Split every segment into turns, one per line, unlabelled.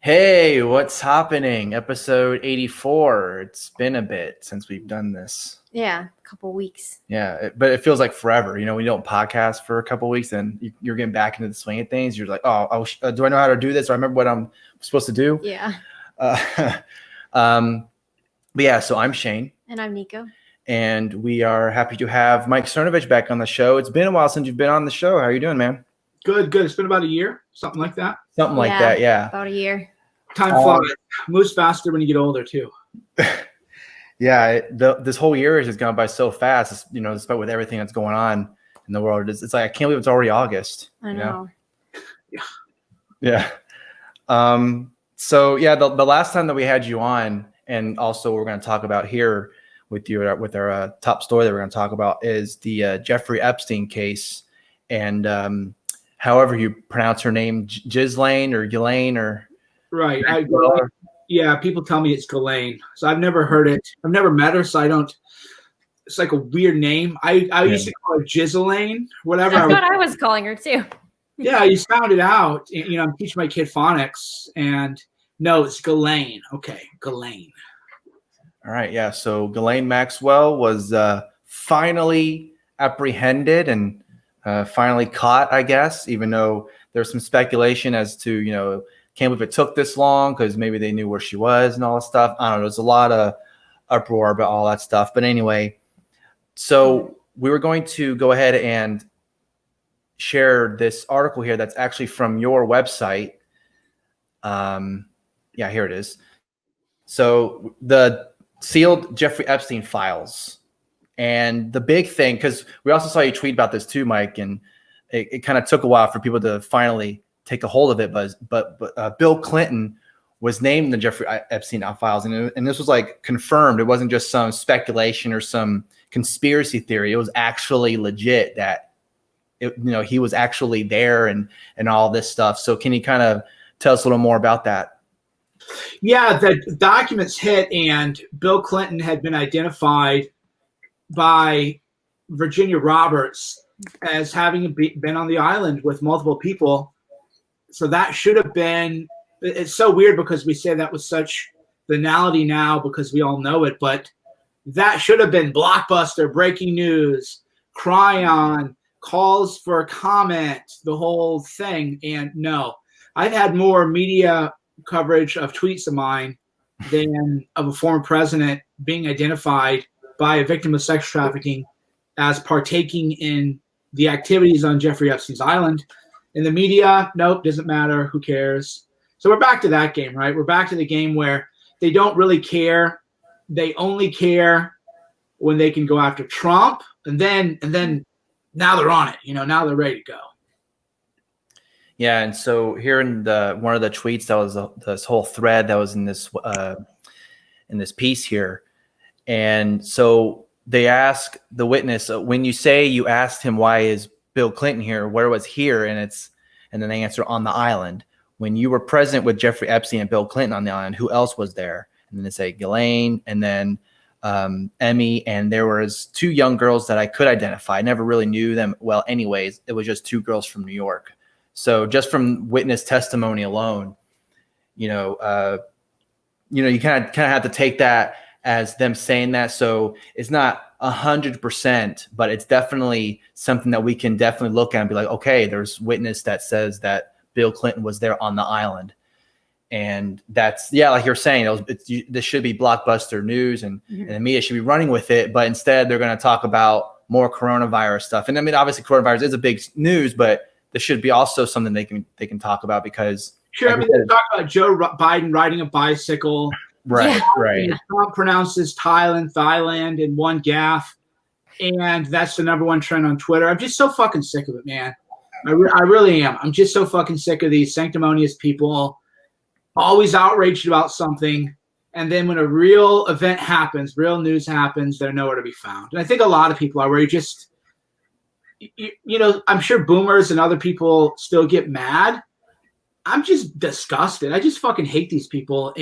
Hey, what's happening? Episode 84. It's been a bit since we've done this.
Yeah, a couple weeks.
Yeah, but it feels like forever. You know, when you don't podcast for a couple weeks and you're getting back into the swing of things, you're like, do I know how to do this? Or I remember what I'm supposed to do?
Yeah.
But yeah, so I'm Shane.
And I'm Nico.
And we are happy to have Mike Cernovich back on the show. It's been a while since you've been on the show. How are you doing, man?
Good. It's been about a year, something like that.
Something like that, yeah.
About a year.
Time flies. Moves faster when you get older, too.
Yeah, this whole year has just gone by so fast, you know, despite with everything that's going on in the world. It's like, I can't believe it's already August.
I know.
Yeah. So, yeah, the last time that we had you on, and also we're going to talk about here with you, with our top story that we're going to talk about is the Jeffrey Epstein case. And however you pronounce her name, Ghislaine or Ghislaine or...
Right. Yeah, people tell me it's Ghislaine. So I've never heard it. I've never met her, so I don't. It's like a weird name. I used to call her Ghislaine, whatever.
That's what I was calling her too.
Yeah, I just found it out. You know, I'm teaching my kid phonics, and no, it's Ghislaine. Okay, Ghislaine.
All right, yeah. So Ghislaine Maxwell was finally apprehended and finally caught, I guess, even though there's some speculation as to, you know, can't believe it took this long because maybe they knew where she was and all that stuff. I don't know. There's a lot of uproar about all that stuff. But anyway, so we were going to go ahead and share this article here that's actually from your website. Yeah, here it is. So the sealed Jeffrey Epstein files. And the big thing, because we also saw you tweet about this too, Mike, and it kind of took a while for people to finally take a hold of it, but Bill Clinton was named in the Jeffrey Epstein files, and this was like confirmed. It wasn't just some speculation or some conspiracy theory. It was actually legit that he was actually there and all this stuff. So can you kind of tell us a little more about that?
Yeah, the documents hit, and Bill Clinton had been identified by Virginia Roberts as having been on the island with multiple people. So that should have been, it's so weird because we say that with such banality now because we all know it, but that should have been blockbuster, breaking news, Cryon, calls for a comment, the whole thing. And no, I've had more media coverage of tweets of mine than of a former president being identified by a victim of sex trafficking as partaking in the activities on Jeffrey Epstein's island. In the media, nope, doesn't matter. Who cares? So we're back to that game, right? We're back to the game where they don't really care. They only care when they can go after Trump, and then now they're on it. You know, now they're ready to go.
Yeah, and so here in one of the tweets that was this whole thread that was in this piece here, and so they ask the witness, when you say you asked him why is Bill Clinton here, where was here? And then they answer, on the island. When you were present with Jeffrey Epstein and Bill Clinton on the island, who else was there? And then they say Ghislaine, and then Emmy, and there was two young girls that I could identify. I never really knew them well anyways. It was just two girls from New York. So just from witness testimony alone, you kind of have to take that as them saying that. So it's not 100%, but it's definitely something that we can definitely look at and be like, okay, there's witness that says that Bill Clinton was there on the island. And that's, yeah, like you're saying, this should be blockbuster news and the media should be running with it. But instead, they're going to talk about more coronavirus stuff. And I mean, obviously, coronavirus is a big news, but this should be also something they can talk about because.
Sure, I mean, they talk about Joe Biden riding a bicycle.
Right, yeah. Right.
Trump pronounces Thailand in one gaffe, and that's the number one trend on Twitter. I'm just so fucking sick of it, man. I really am. I'm just so fucking sick of these sanctimonious people always outraged about something, and then when a real event happens, real news happens, they're nowhere to be found. And I think a lot of people are where you just, I'm sure boomers and other people still get mad. I'm just disgusted. I just fucking hate these people,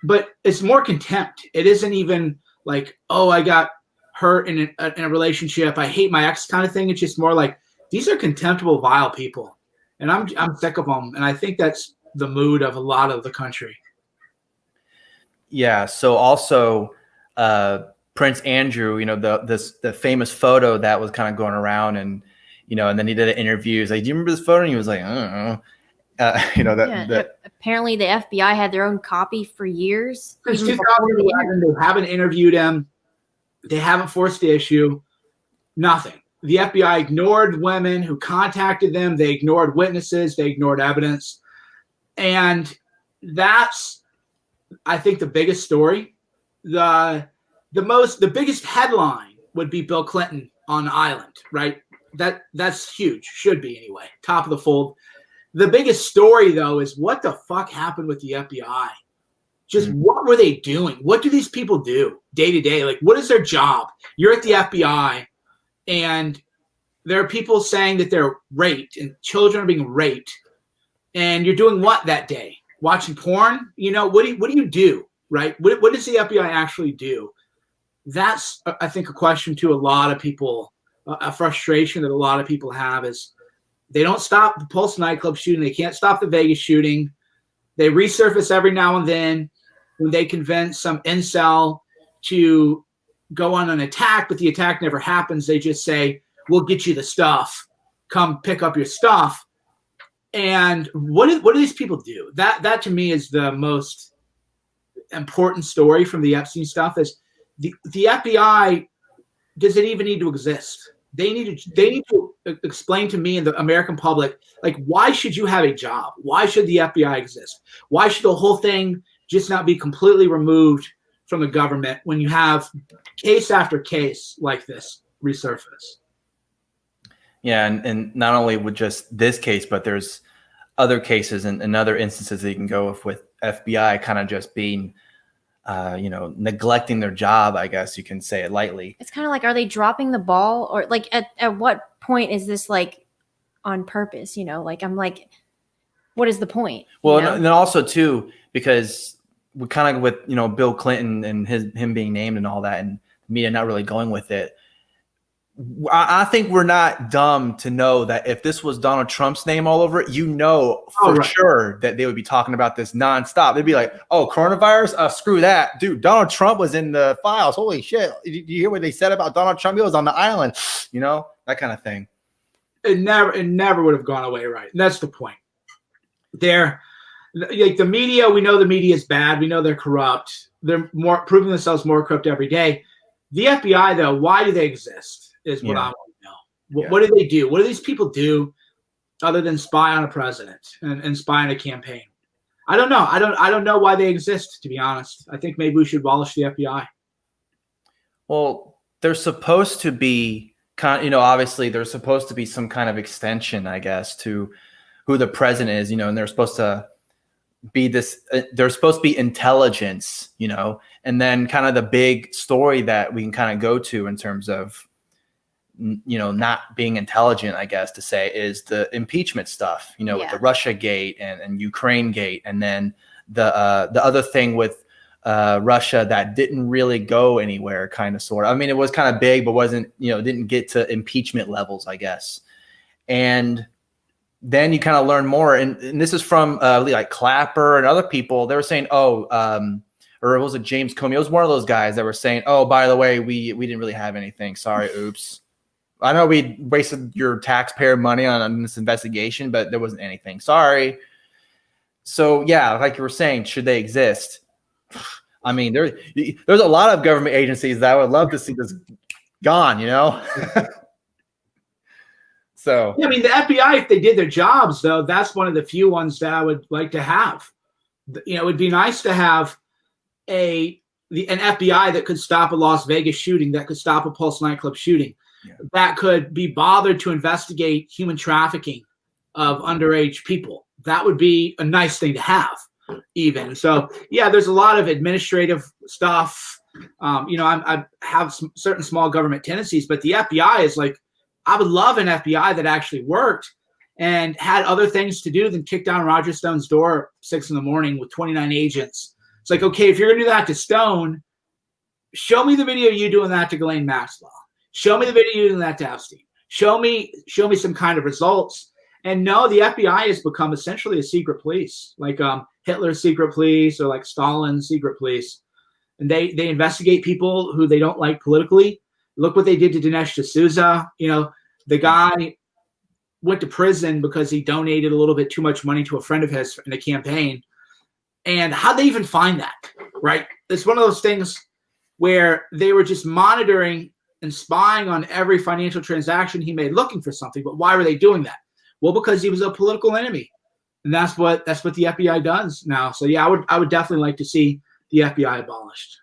but it's more contempt. It isn't even like, oh, I got hurt in a relationship, I hate my ex kind of thing. It's just more like, these are contemptible, vile people, and I'm sick of them. And I think that's the mood of a lot of the country.
Yeah. So also, Prince Andrew, the famous photo that was kind of going around, and and then he did an interview. He's like, "Do you remember this photo?" And he was like, "I don't know."
Apparently the FBI had their own copy for years.
Since 2011, they haven't interviewed him. They haven't forced the issue. Nothing. The FBI ignored women who contacted them. They ignored witnesses. They ignored evidence. And that's, I think, the biggest story. The biggest headline would be Bill Clinton on the island, right? That's huge. Should be anyway. Top of the fold. The biggest story, though, is what the fuck happened with the FBI? Just what were they doing? What do these people do day to day? Like, what is their job? You're at the FBI, and there are people saying that they're raped and children are being raped, and you're doing what that day? Watching porn? What do you do, right? What does the FBI actually do? That's, I think, a question to a lot of people, a frustration that a lot of people have is they don't stop the Pulse nightclub shooting. They can't stop the Vegas shooting. They resurface every now and then when they convince some incel to go on an attack, but the attack never happens. They just say, "We'll get you the stuff. Come pick up your stuff." And what do these people do? That to me is the most important story from the Epstein stuff. Is the FBI, does it even need to exist? They need to explain to me and the American public, like, why should you have a job? Why should the FBI exist? Why should the whole thing just not be completely removed from the government when you have case after case like this resurface?
Yeah, and not only with just this case, but there's other cases and other instances that you can go with FBI kind of just being neglecting their job, I guess you can say it lightly.
It's kind of like, are they dropping the ball, or like at what point is this like on purpose? Like, I'm like, what is the point?
Well, and then also too, because we kind of with Bill Clinton and him being named and all that, and media not really going with it. I think we're not dumb to know that if this was Donald Trump's name all over it, for sure that they would be talking about this nonstop. They'd be like, "Oh, coronavirus? Screw that, dude. Donald Trump was in the files. Holy shit! Did you hear what they said about Donald Trump? He was on the island, that kind of thing."
It never would have gone away, right? And that's the point. They're like the media. We know the media is bad. We know they're corrupt. They're proving themselves more corrupt every day. The FBI, though, why do they exist? Is what I want to know. What do they do? What do these people do other than spy on a president and spy on a campaign? I don't know. I don't know why they exist, to be honest. I think maybe we should abolish the FBI.
Well, there's supposed to be obviously there's supposed to be some kind of extension, I guess, to who the president is, and they're supposed to be this, there's supposed to be intelligence, and then kind of the big story that we can kind of go to in terms of not being intelligent, I guess to say, is the impeachment stuff, with the Russia gate and Ukraine gate. And then the other thing with Russia that didn't really go anywhere, kind of sort of. I mean, it was kind of big, but wasn't, didn't get to impeachment levels, I guess. And then you kind of learn more. And this is from like Clapper and other people. They were saying, or was it James Comey? It was one of those guys that were saying, "Oh, by the way, we didn't really have anything. Sorry, oops. I know we wasted your taxpayer money on this investigation, but there wasn't anything. Sorry." So yeah, like you were saying, should they exist? I mean, there's a lot of government agencies that I would love to see this gone, So
yeah, I mean, the FBI, if they did their jobs, though, that's one of the few ones that I would like to have. It would be nice to have an FBI that could stop a Las Vegas shooting, that could stop a Pulse nightclub shooting, that could be bothered to investigate human trafficking of underage people. That would be a nice thing to have, even. So, yeah, there's a lot of administrative stuff. I have some certain small government tendencies, but the FBI is like, I would love an FBI that actually worked and had other things to do than kick down Roger Stone's door at 6 a.m. with 29 agents. It's like, okay, if you're going to do that to Stone, show me the video you doing that to Ghislaine Maxwell. Show me the video you doing that to Epstein. Show me some kind of results. And no, the FBI has become essentially a secret police, like Hitler's secret police or like Stalin's secret police. And they investigate people who they don't like politically. Look what they did to Dinesh D'Souza. You know, the guy went to prison because he donated a little bit too much money to a friend of his in a campaign. And how'd they even find that, right? It's one of those things where they were just monitoring and spying on every financial transaction he made, looking for something. But why were they doing that? Well, because he was a political enemy. And that's what the FBI does now. So yeah, I would definitely like to see the FBI abolished.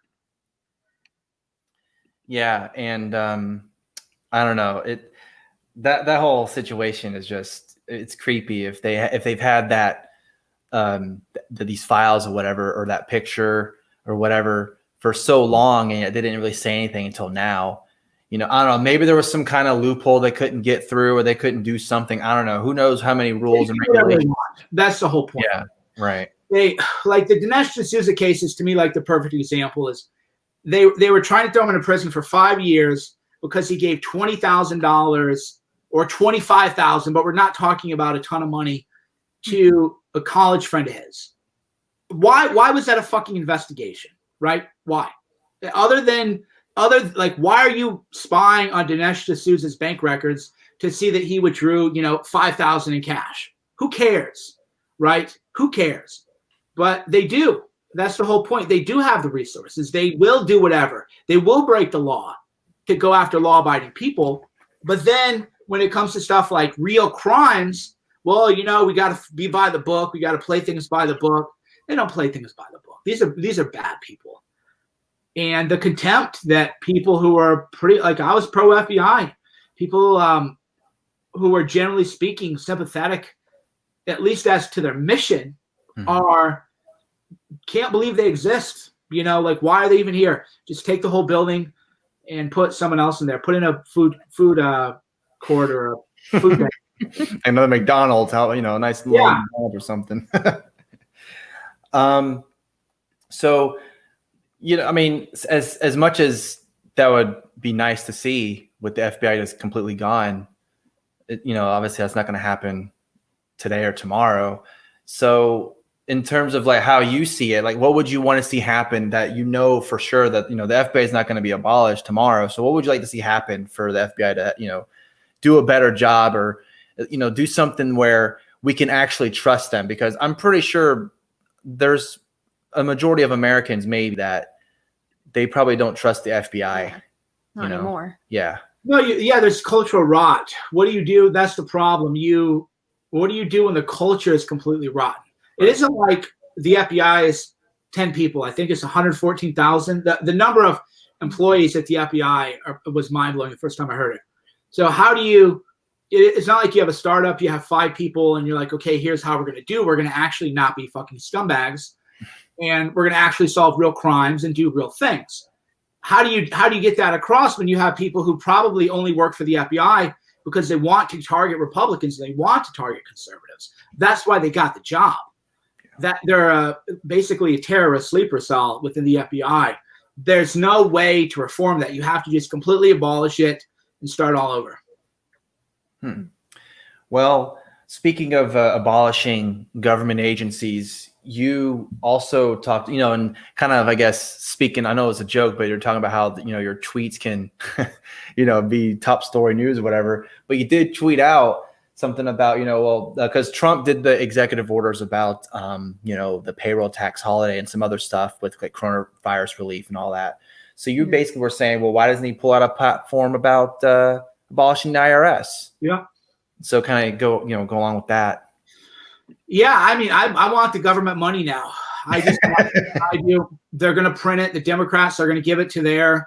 Yeah, and I don't know, that whole situation is just, it's creepy. If they've had that these files or whatever, or that picture or whatever for so long, and they didn't really say anything until now. You know, I don't know, maybe there was some kind of loophole they couldn't get through, or they couldn't do something. I don't know. Who knows how many rules and regulations.
That's the whole point.
Yeah, right.
They, like the Dinesh D'Souza case is to me like the perfect example. Is they were trying to throw him in prison for 5 years because he gave $20,000 or $25,000, but we're not talking about a ton of money, to a college friend of his. Why was that a fucking investigation, right? Why? Why are you spying on Dinesh D'Souza's bank records to see that he withdrew, $5,000 in cash? Who cares, right? Who cares? But they do. That's the whole point. They do have the resources. They will do whatever. They will break the law to go after law-abiding people. But then when it comes to stuff like real crimes, well, we got to be by the book. We got to play things by the book. They don't play things by the book. These are bad people. And the contempt that people who are I was pro FBI, people who were generally speaking sympathetic, at least as to their mission, can't believe they exist. Why are they even here? Just take the whole building and put someone else in there. Put in a food court or a food bank.
Another McDonald's, a nice little McDonald's or something. So, I mean, as much as that would be nice to see with the FBI just completely gone, obviously that's not going to happen today or tomorrow. So in terms of like how you see it, like what would you want to see happen that for sure that, the FBI is not going to be abolished tomorrow. So what would you like to see happen for the FBI to, do a better job, or, do something where we can actually trust them? Because I'm pretty sure there's a majority of Americans maybe that they probably don't trust the FBI.
Not anymore.
Yeah.
No, there's cultural rot. What do you do? That's the problem. What do you do when the culture is completely rotten? It isn't like the FBI is 10 people. I think it's 114,000. The number of employees at the FBI was mind-blowing the first time I heard it. So how do you – it's not like you have a startup, you have 5 people, and you're like, okay, here's how we're going to do. We're going to actually not be fucking scumbags, and we're going to actually solve real crimes and do real things. How do you get that across when you have people who probably only work for the FBI because they want to target Republicans and they want to target conservatives? That's why they got the job. That they're basically a terrorist sleeper cell within the FBI. There's no way to reform that. You have to just completely abolish it and start all over.
Well, speaking of abolishing government agencies, you also talked, and kind of, I guess, speaking, I know it's a joke, but you're talking about how, your tweets can, be top story news or whatever. But you did tweet out something about, because Trump did the executive orders about, the payroll tax holiday and some other stuff with like coronavirus relief and all that. So you basically were saying, well, why doesn't he pull out a platform about abolishing the IRS?
Yeah.
So kind of go along with that.
Yeah, I mean, I want the government money now. I just I do. They're going to print it. The Democrats are going to give it to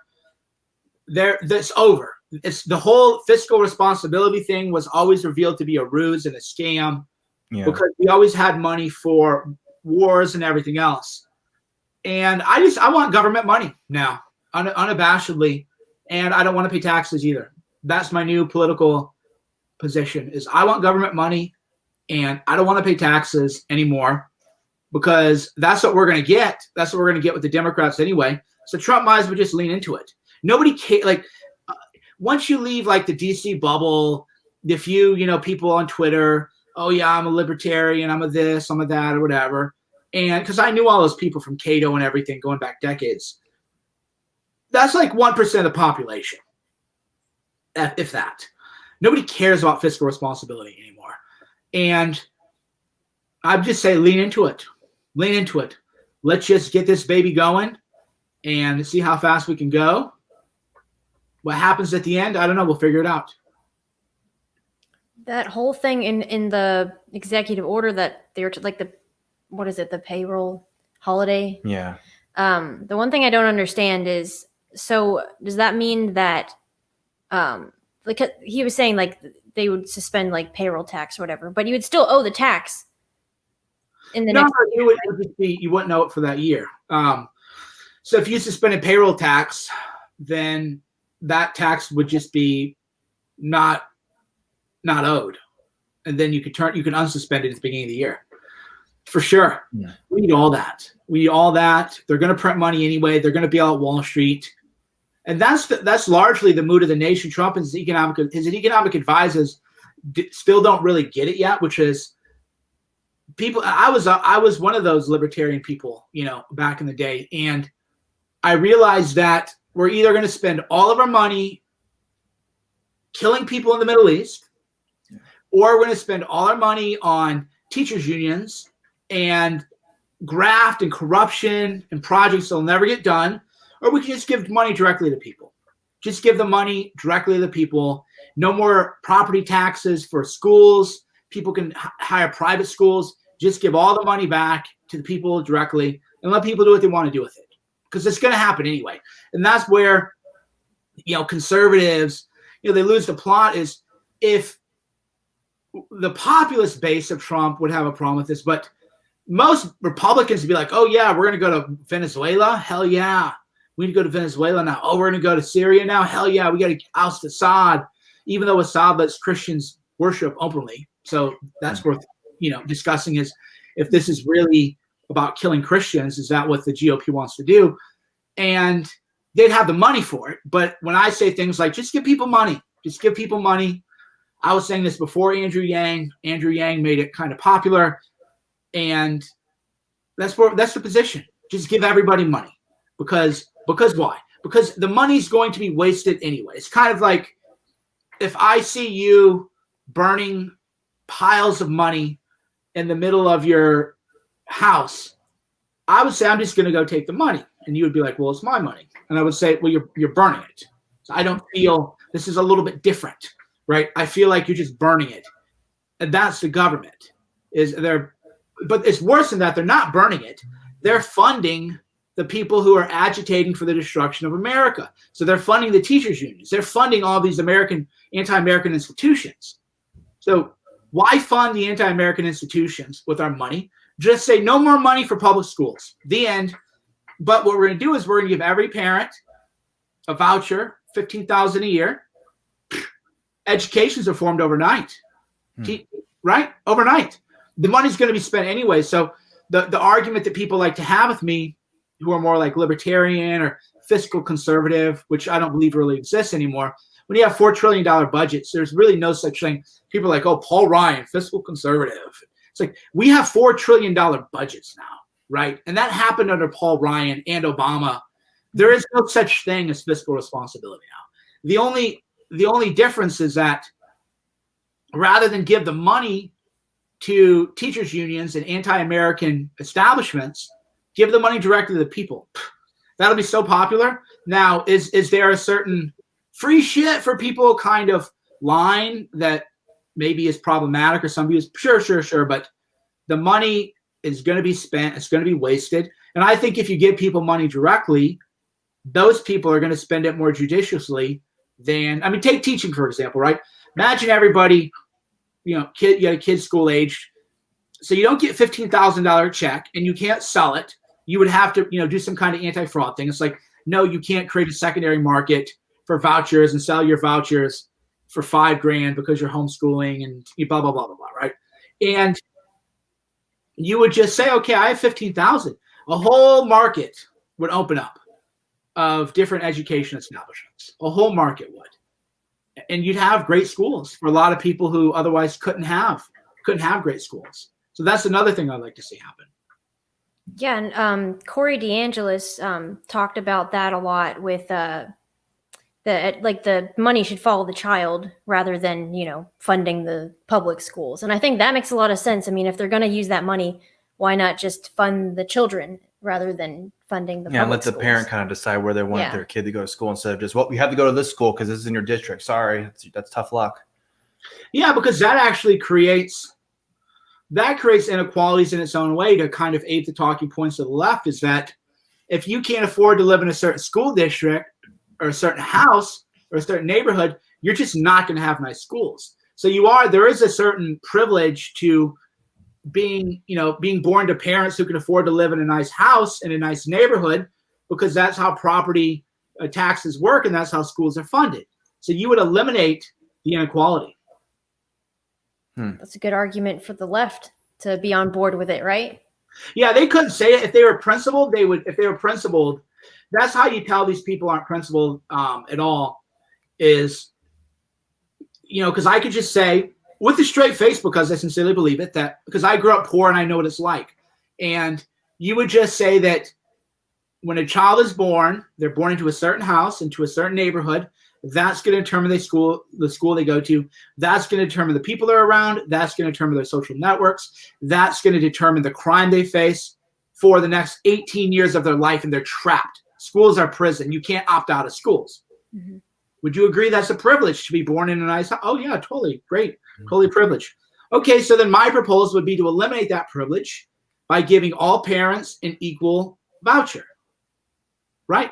that's over. It's the whole fiscal responsibility thing was always revealed to be a ruse and a scam, because we always had money for wars and everything else. And I want government money now, unabashedly, and I don't want to pay taxes either. That's my new political position, is I want government money and I don't want to pay taxes anymore, because that's what we're going to get. That's what we're going to get with the Democrats anyway. So Trump might as well just lean into it. Nobody cares. Once you leave like the DC bubble, the few, people on Twitter oh yeah, I'm a libertarian, I'm a this, I'm a that, or whatever. And because I knew all those people from Cato and everything going back decades. That's like 1% of the population, if that. Nobody cares about fiscal responsibility anymore. And I'd just say lean into it. Lean into it. Let's just get this baby going and see how fast we can go. What happens at the end, I don't know. We'll figure it out.
That whole thing in the executive order that they were like the payroll holiday.
Yeah.
The one thing I don't understand is, so does that mean that, like he was saying, like they would suspend like payroll tax or whatever, but you would still owe the tax in the next year.
It would just be, you wouldn't know it for that year. So if you suspended payroll tax, then that tax would just be not owed, and then you can unsuspend it at the beginning of the year, for sure.
Yeah.
We need all that. They're going to print money anyway. They're going to be out at Wall Street, and that's largely the mood of the nation. Trump and his economic advisors still don't really get it yet, which is people. I was one of those libertarian people, back in the day, and I realized that we're either going to spend all of our money killing people in the Middle East, or we're going to spend all our money on teachers' unions and graft and corruption and projects that will never get done, or we can just give money directly to people. Just give the money directly to the people. No more property taxes for schools. People can hire private schools. Just give all the money back to the people directly and let people do what they want to do with it, because it's going to happen anyway. And that's where, conservatives, they lose the plot. Is if the populist base of Trump would have a problem with this, but most Republicans would be like, oh yeah, we're going to go to Venezuela. Hell yeah. We need to go to Venezuela now. Oh, we're going to go to Syria now. Hell yeah. We got to oust Assad, even though Assad lets Christians worship openly. So that's worth, discussing, is if this is really about killing Christians, is that what the GOP wants to do? And they'd have the money for it. But when I say things like, just give people money, I was saying this before Andrew Yang. Andrew Yang made it kind of popular. And that's the position. Just give everybody money. Because why? Because the money's going to be wasted anyway. It's kind of like if I see you burning piles of money in the middle of your house, I would say, I'm just going to go take the money. And you would be like, well, it's my money. And I would say, well, you're burning it. So I don't feel, this is a little bit different, right? I feel like you're just burning it. And that's the government. But it's worse than that. They're not burning it. They're funding the people who are agitating for the destruction of America. So they're funding the teachers' unions. They're funding all these anti-American institutions. So why fund the anti-American institutions with our money? Just say no more money for public schools. The end. But what we're going to do is we're going to give every parent a voucher, $15,000 a year. Educations are formed overnight, right? Overnight. The money's going to be spent anyway. So the argument that people like to have with me, who are more like libertarian or fiscal conservative, which I don't believe really exists anymore, when you have $4 trillion budgets, there's really no such thing. People are like, oh, Paul Ryan, fiscal conservative. It's like, we have $4 trillion budgets now, right? And that happened under Paul Ryan and Obama. There is no such thing as fiscal responsibility now. The only difference is that rather than give the money to teachers' unions and anti-American establishments, give the money directly to the people. That'll be so popular. Now, is there a certain free shit for people kind of line that maybe is problematic, or some views? Sure. But the money is going to be spent. It's going to be wasted. And I think if you give people money directly, those people are going to spend it more judiciously than, take teaching, for example, right? Imagine everybody, you got a kid school age. So you don't get $15,000 check and you can't sell it. You would have to, do some kind of anti-fraud thing. It's like, no, you can't create a secondary market for vouchers and sell your vouchers for $5,000 because you're homeschooling and blah, blah, blah, blah, blah, right? And you would just say, okay, I have 15,000. A whole market would open up of different education establishments. A whole market would. And you'd have great schools for a lot of people who otherwise couldn't have couldn't have great schools. So that's another thing I'd like to see happen.
Yeah, and Corey DeAngelis talked about that a lot with the money should follow the child rather than, funding the public schools. And I think that makes a lot of sense. I mean, if they're going to use that money, why not just fund the children rather than funding the public
and let the
schools?
parent kind of decide where they want their kid to go to school instead of just, well, you have to go to this school because this is in your district. Sorry, that's tough luck.
Yeah, because that actually creates inequalities in its own way. To kind of ape the talking points of the left is that if you can't afford to live in a certain school district or a certain house or a certain neighborhood, you're just not going to have nice schools. So there is a certain privilege to being born to parents who can afford to live in a nice house in a nice neighborhood, because that's how property taxes work and that's how schools are funded. So you would eliminate the inequality.
That's a good argument for the left to be on board with it, right?
Yeah, they couldn't say it. If they were principled, they would. If they were principled, that's how you tell these people aren't principled at all. Is, because I could just say with a straight face, because I sincerely believe it, that because I grew up poor and I know what it's like. And you would just say that when a child is born, they're born into a certain house, into a certain neighborhood. That's going to determine the school they go to. That's going to determine the people they're around. That's going to determine their social networks. That's going to determine the crime they face for the next 18 years of their life, and they're trapped. Schools are prison. You can't opt out of schools. Mm-hmm. Would you agree that's a privilege to be born in a nice house? Oh, yeah, totally. Great. Totally privileged. Okay, so then my proposal would be to eliminate that privilege by giving all parents an equal voucher, right?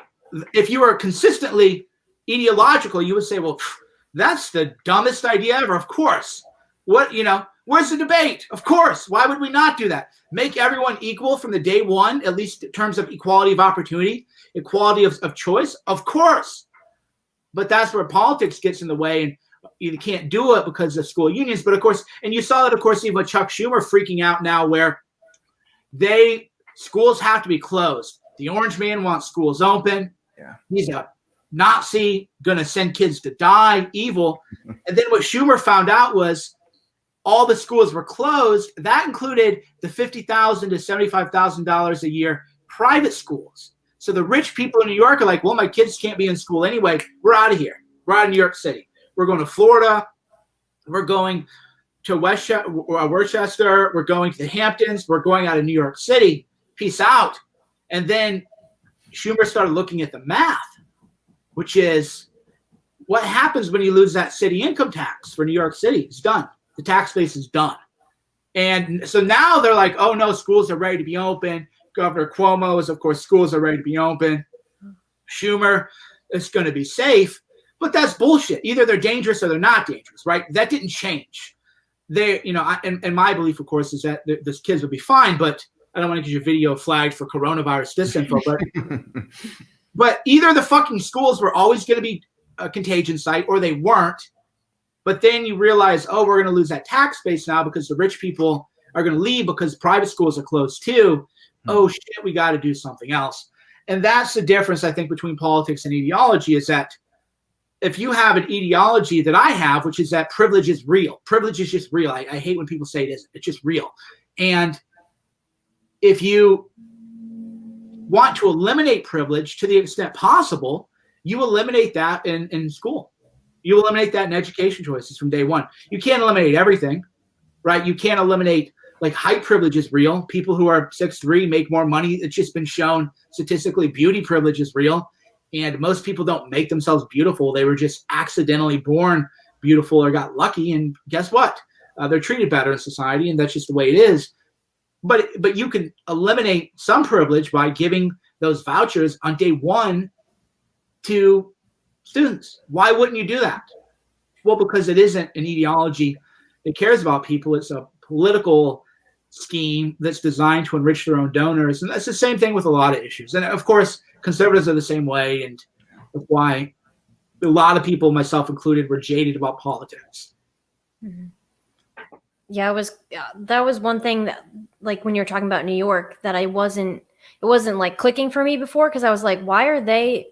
If you are consistently ideological, you would say, well, that's the dumbest idea ever. Of course. Where's the debate? Of course. Why would we not do that? Make everyone equal from the day one, at least in terms of equality of opportunity, equality of choice. Of course. But that's where politics gets in the way, and you can't do it because of school unions. But of course, and you saw that, of course, even with Chuck Schumer freaking out now, where schools have to be closed. The orange man wants schools open.
Yeah.
He's a Nazi, going to send kids to die, evil. And then what Schumer found out was all the schools were closed. That included the $50,000 to $75,000 a year private schools. So the rich people in New York are like, well, my kids can't be in school anyway. We're out of here. We're out of New York City. We're going to Florida. We're going to Worcester. We're going to the Hamptons. We're going out of New York City. Peace out. And then Schumer started looking at the math, which is what happens when you lose that city income tax for New York City. It's done. The tax base is done. And so now they're like, oh, no, schools are ready to be open. Governor Cuomo is, of course, schools are ready to be open. Schumer, it's going to be safe. But that's bullshit. Either they're dangerous or they're not dangerous, right? That didn't change. And my belief, of course, is that those kids will be fine, but I don't want to get your video flagged for coronavirus disinfo, but either the fucking schools were always going to be a contagion site or they weren't. But then you realize, oh, we're going to lose that tax base now because the rich people are going to leave because private schools are closed too. Oh, shit, we got to do something else. And that's the difference, I think, between politics and ideology, is that if you have an ideology that I have, which is that privilege is real. Privilege is just real. I hate when people say it isn't. It's just real. And if you want to eliminate privilege to the extent possible, you eliminate that in school. You eliminate that in education choices from day one. You can't eliminate everything, right? You can't eliminate, like, height privilege is real. People who are 6'3" make more money. It's just been shown statistically. Beauty privilege is real. And most people don't make themselves beautiful. They were just accidentally born beautiful or got lucky. And guess what? They're treated better in society, and that's just the way it is. But you can eliminate some privilege by giving those vouchers on day one to students. Why wouldn't you do that? Well, because it isn't an ideology that cares about people. It's a political scheme that's designed to enrich their own donors. And that's the same thing with a lot of issues. And of course, conservatives are the same way. And that's why a lot of people, myself included, were jaded about politics.
Mm-hmm. Yeah, that was one thing that, like, when you're talking about New York, that it wasn't like clicking for me before, because I was like, why are they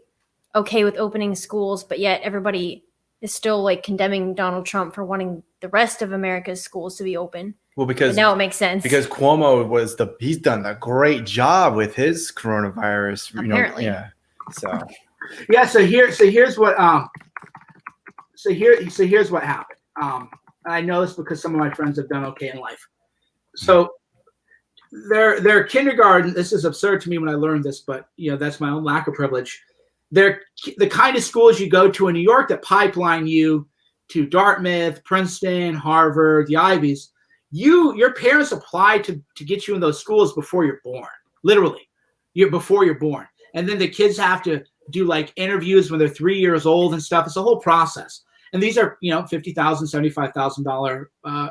okay with opening schools, but yet everybody is still like condemning Donald Trump for wanting the rest of America's schools to be open.
Well, because
but now it makes sense.
Because Cuomo he's done a great job with his coronavirus.
Apparently.
Yeah. So.
Yeah. So here's what here's what happened. I know this because some of my friends have done okay in life. So their kindergarten. This is absurd to me when I learned this, but that's my own lack of privilege. They're the kind of schools you go to in New York that pipeline you to Dartmouth, Princeton, Harvard, the Ivies. Your parents apply to get you in those schools before you're born. Literally, before you're born, and then the kids have to do like interviews when they're 3 years old and stuff. It's a whole process. And these are $50,000, $75,000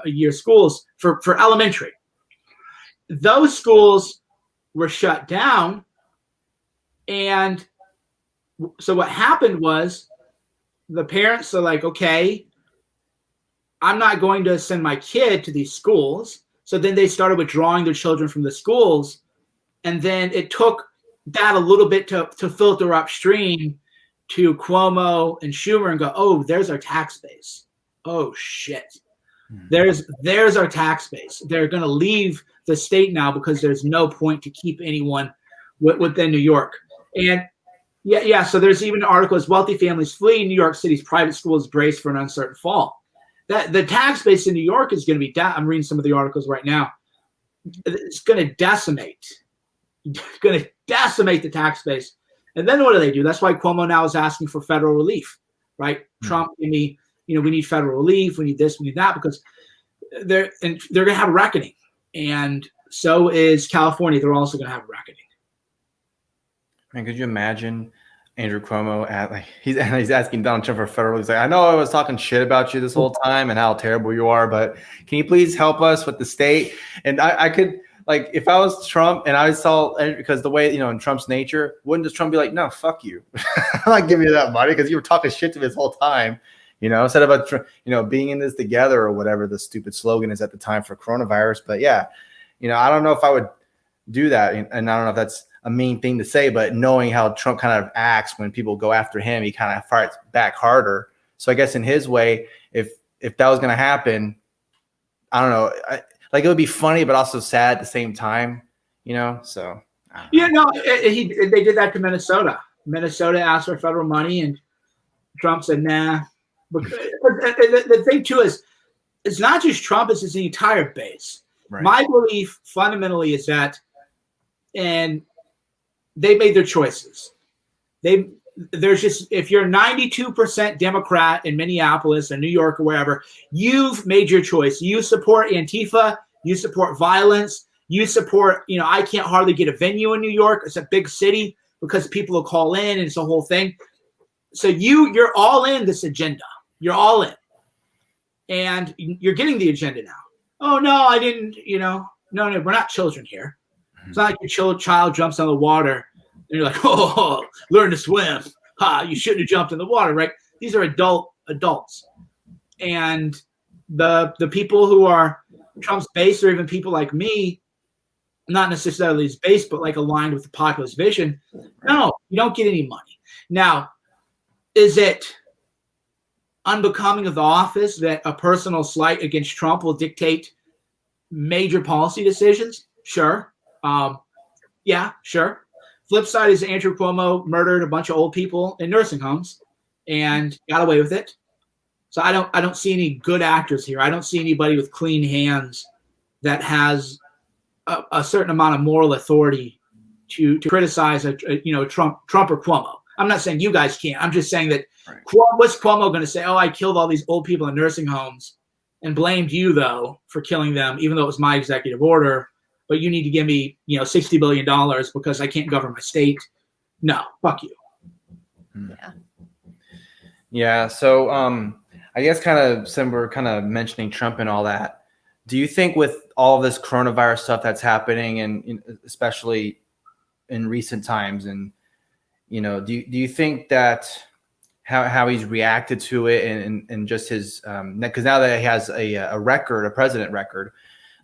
a year schools for elementary. Those schools were shut down, and so what happened was the parents are like, okay, I'm not going to send my kid to these schools. So then they started withdrawing their children from the schools. And then it took that a little bit to filter upstream to Cuomo and Schumer and go, oh, there's our tax base. Oh, shit. There's our tax base. They're going to leave the state now because there's no point to keep anyone within New York. And yeah. So there's even an article as wealthy families flee New York City's private schools brace for an uncertain fall. That the tax base in New York is going to be I'm reading some of the articles right now. It's going to decimate. Going to decimate the tax base. And then what do? That's why Cuomo now is asking for federal relief, right? Trump, we need federal relief. We need this, we need that, because they're going to have a reckoning. And so is California. They're also going to have a reckoning.
Man, could you imagine Andrew Cuomo he's asking Donald Trump for federal? He's like, I know I was talking shit about you this whole time and how terrible you are, but can you please help us with the state? And I could, like, if I was Trump and I saw, because the way, in Trump's nature, wouldn't just Trump be like, no, fuck you. I'm not giving you that money because you were talking shit to me this whole time, instead of, being in this together or whatever the stupid slogan is at the time for coronavirus. But yeah, I don't know if I would do that. And I don't know if that's a mean thing to say, but knowing how Trump kind of acts when people go after him, he kind of fights back harder. So I guess in his way, if that was going to happen, I don't know, it would be funny, but also sad at the same time, so.
Yeah, no, they did that to Minnesota. Minnesota asked for federal money and Trump said, nah. But the thing too is, it's not just Trump, it's the entire base. Right. My belief fundamentally is that, and they made their choices. There's just, if you're 92% Democrat in Minneapolis or New York or wherever, you've made your choice. You support Antifa, you support violence, you support, I can't hardly get a venue in New York. It's a big city because people will call in and it's a whole thing. So you're all in this agenda. You're all in. And you're getting the agenda now. Oh, no, I didn't, no, we're not children here. It's not like your child jumps in the water and you're like, oh, learn to swim. You shouldn't have jumped in the water, right? These are adults. And the people who are Trump's base, or even people like me, not necessarily his base, but like aligned with the populist vision, no, you don't get any money. Now, is it unbecoming of the office that a personal slight against Trump will dictate major policy decisions? Sure. Yeah, sure. Flip side is Andrew Cuomo murdered a bunch of old people in nursing homes and got away with it. So I don't see any good actors here. I don't see anybody with clean hands that has a certain amount of moral authority to criticize Trump or Cuomo. I'm not saying you guys can't. I'm just saying that what's Cuomo going to say? Oh, I killed all these old people in nursing homes and blamed you though for killing them, even though it was my executive order. But you need to give me, $60 billion because I can't govern my state. No, fuck you.
Yeah.
Yeah. So I guess since we're kind of mentioning Trump and all that, do you think with all this coronavirus stuff that's happening, and especially in recent times, and do you think that how he's reacted to it and just his because now that he has a president record,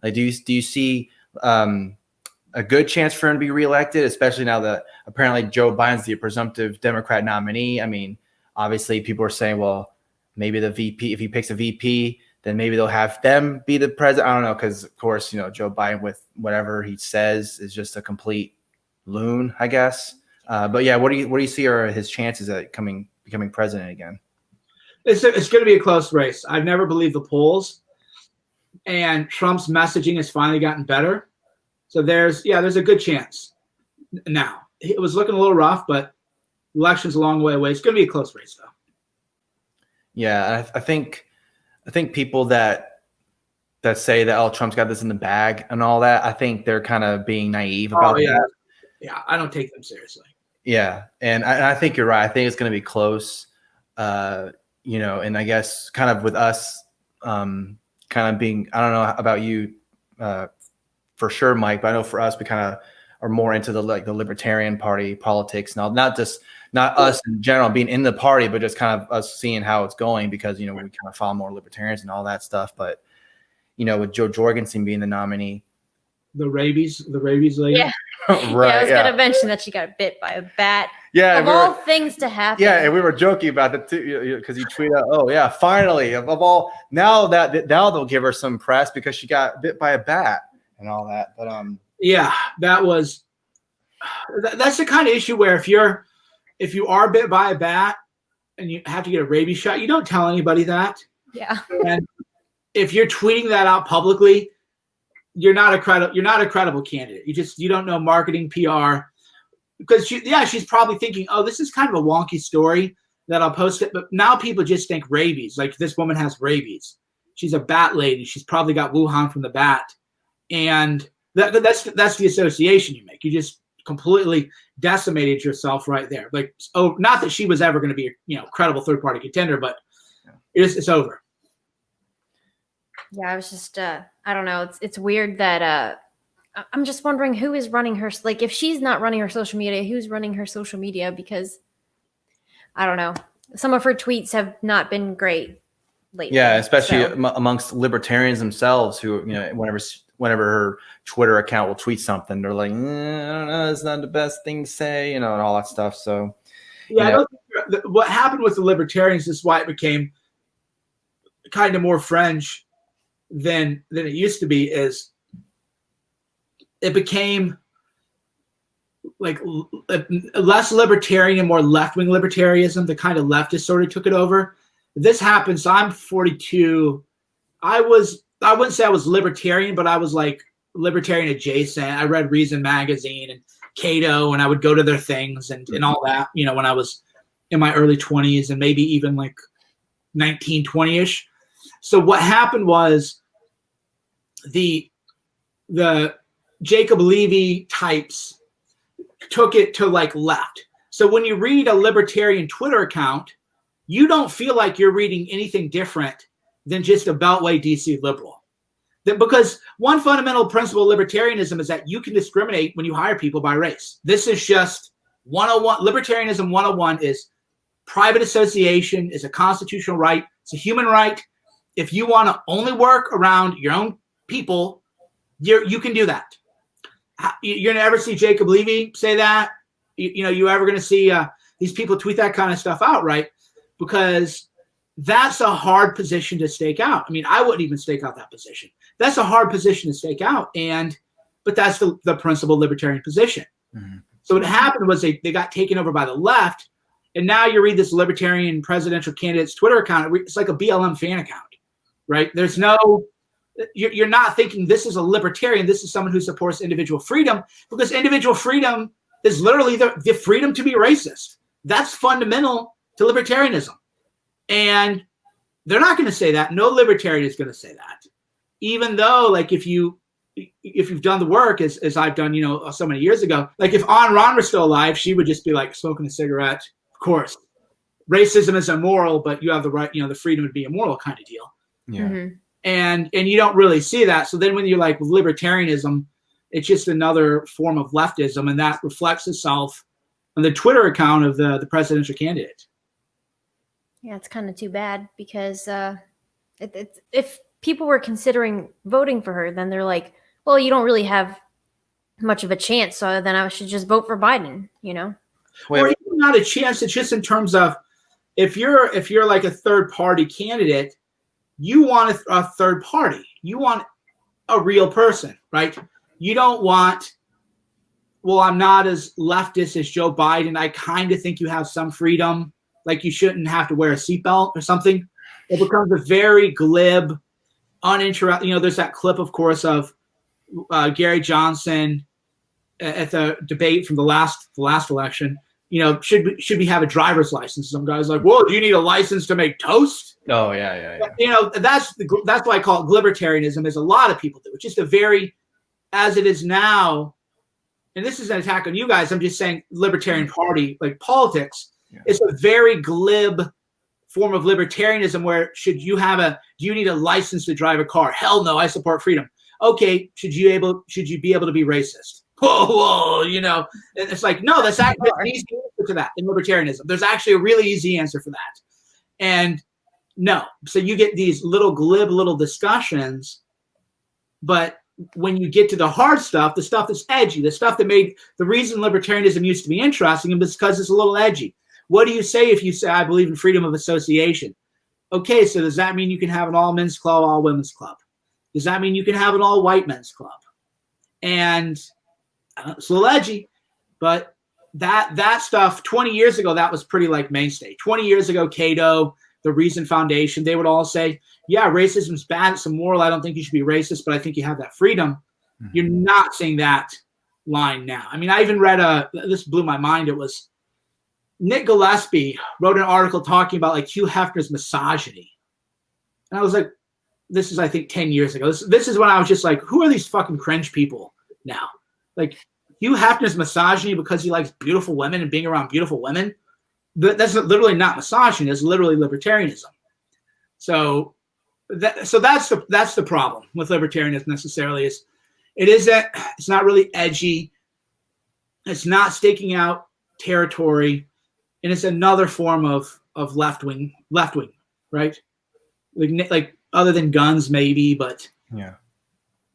like do you see a good chance for him to be reelected, especially now that apparently Joe Biden's the presumptive Democrat nominee? I mean, obviously people are saying, well, maybe the VP, if he picks a VP, then maybe they'll have them be the president. I don't know, because of course, Joe Biden with whatever he says is just a complete loon, I guess. But yeah, what do you see are his chances at becoming president again?
It's going to be a close race. I've never believed the polls, and Trump's messaging has finally gotten better. So there's a good chance. Now it was looking a little rough, but the election's a long way away. It's going to be a close race, though.
Yeah, I think people that say that Trump's got this in the bag and all that, I think they're kind of being naive about that.
Yeah, I don't take them seriously.
Yeah, and I think you're right. I think it's going to be close. And I guess kind of with us, kind of being, I don't know about you, for sure, Mike, but I know for us, we kind of are more into the Libertarian Party politics and all. Not us in general being in the party, but just kind of us seeing how it's going because we kind of follow more libertarians and all that stuff. But with Joe Jorgensen being the nominee,
the rabies lady.
Yeah.
Right.
I was going to mention that she got bit by a bat.
Yeah.
Of all things to happen.
Yeah, and we were joking about that too, because you tweeted out, "Oh yeah, finally of all now they'll give her some press because she got bit by a bat and all that." But
yeah, that's the kind of issue where if you are bit by a bat and you have to get a rabies shot, you don't tell anybody that.
Yeah.
And if you're tweeting that out publicly, you're not a credible candidate. You don't know marketing, PR, because she's probably thinking, oh, this is kind of a wonky story that I'll post it. But now people just think rabies, like this woman has rabies. She's a bat lady. She's probably got Wuhan from the bat, and that's the association you make. You just completely decimated yourself right there. Like, oh, not that she was ever going to be a credible third party contender, but it's over.
Yeah, I was just, I don't know. It's weird that I'm just wondering who is running her. Like, if she's not running her social media, who's running her social media? Because I don't know. Some of her tweets have not been great lately.
Yeah, especially amongst libertarians themselves, who whenever her Twitter account will tweet something, they're like, I don't know, it's not the best thing to say, and all that stuff. So
yeah, I don't think what happened with the libertarians is why it became kind of more fringe than it used to be, is it became like less libertarian and more left-wing libertarianism. The kind of leftists sort of took it over. This happened. So I'm 42. I wouldn't say I was libertarian, but I was like libertarian adjacent. I read Reason magazine and Cato, and I would go to their things and all that, when I was in my early 20s and maybe even like 19, 20-ish. So what happened was the Jacob Levy types took it to like left. So when you read a libertarian Twitter account, you don't feel like you're reading anything different than just a Beltway DC liberal. Because one fundamental principle of libertarianism is that you can discriminate when you hire people by race. This is just 101. Libertarianism 101 is private association is a constitutional right. It's a human right. If you want to only work around your own people, you can do that. You're going to ever see Jacob Levy say that? You ever going to see these people tweet that kind of stuff out, right? Because that's a hard position to stake out. I mean, I wouldn't even stake out that position. That's a hard position to stake out, but that's the principal libertarian position. Mm-hmm. So what happened was they got taken over by the left, and now you read this libertarian presidential candidate's Twitter account. It's like a BLM fan account, right? There's you're not thinking this is a libertarian. This is someone who supports individual freedom, because individual freedom is literally the freedom to be racist. That's fundamental to libertarianism. And they're not going to say that. No libertarian is going to say that. Even though, like, if you've done the work as I've done, so many years ago, like if Ayn Rand were still alive, she would just be like smoking a cigarette. Of course, racism is immoral, but you have the right, the freedom to be immoral kind of deal.
Yeah.
Mm-hmm.
And you don't really see that. So then when you're like with libertarianism, it's just another form of leftism, and that reflects itself on the Twitter account of the presidential candidate.
Yeah, it's kind of too bad, because if people were considering voting for her, then they're like, well, you don't really have much of a chance, so then I should just vote for Biden,
Or even not a chance. It's just in terms of if you're like a third party candidate, you want a third party. You want a real person, right? You don't want, well, I'm not as leftist as Joe Biden. I kind of think you have some freedom, like you shouldn't have to wear a seatbelt or something. It becomes a very glib, uninterrupted. There's that clip, of course, of Gary Johnson at the debate from the last election. Should we have a driver's license? Some guy's like, "Well, do you need a license to make toast?"
Oh yeah.
That's why I call it libertarianism. As a lot of people do. It's just a very, as it is now, and this is an attack on you guys. I'm just saying, Libertarian Party, like politics, is a very glib form of libertarianism. Where do you need a license to drive a car? Hell no, I support freedom. Okay, should you be able to be racist? Whoa, and it's like, no, that's actually an easy answer to that in libertarianism. There's actually a really easy answer for that. And no, so you get these little glib little discussions, but when you get to the hard stuff, the stuff that's edgy, the stuff that made the reason libertarianism used to be interesting is because it's a little edgy. What do you say if you say, I believe in freedom of association? Okay, so does that mean you can have an all men's club, all women's club? Does that mean you can have an all white men's club? And it's a little edgy, but that stuff 20 years ago, that was pretty like mainstay. 20 years ago, Cato, the Reason Foundation, they would all say, yeah, racism's bad, it's immoral, I don't think you should be racist, but I think you have that freedom. Mm-hmm. You're not saying that line now. I mean, I even read this blew my mind. It was Nick Gillespie wrote an article talking about like Hugh Hefner's misogyny. And I was like, this is, I think, 10 years ago. This is when I was just like, who are these fucking cringe people now? Like, Hugh Hefner's misogyny because he likes beautiful women and being around beautiful women. That's literally not misogyny. It's literally libertarianism. So that's the problem with libertarianism necessarily is it's not really edgy. It's not staking out territory, and it's another form of left wing, right? Like other than guns, maybe, but
yeah.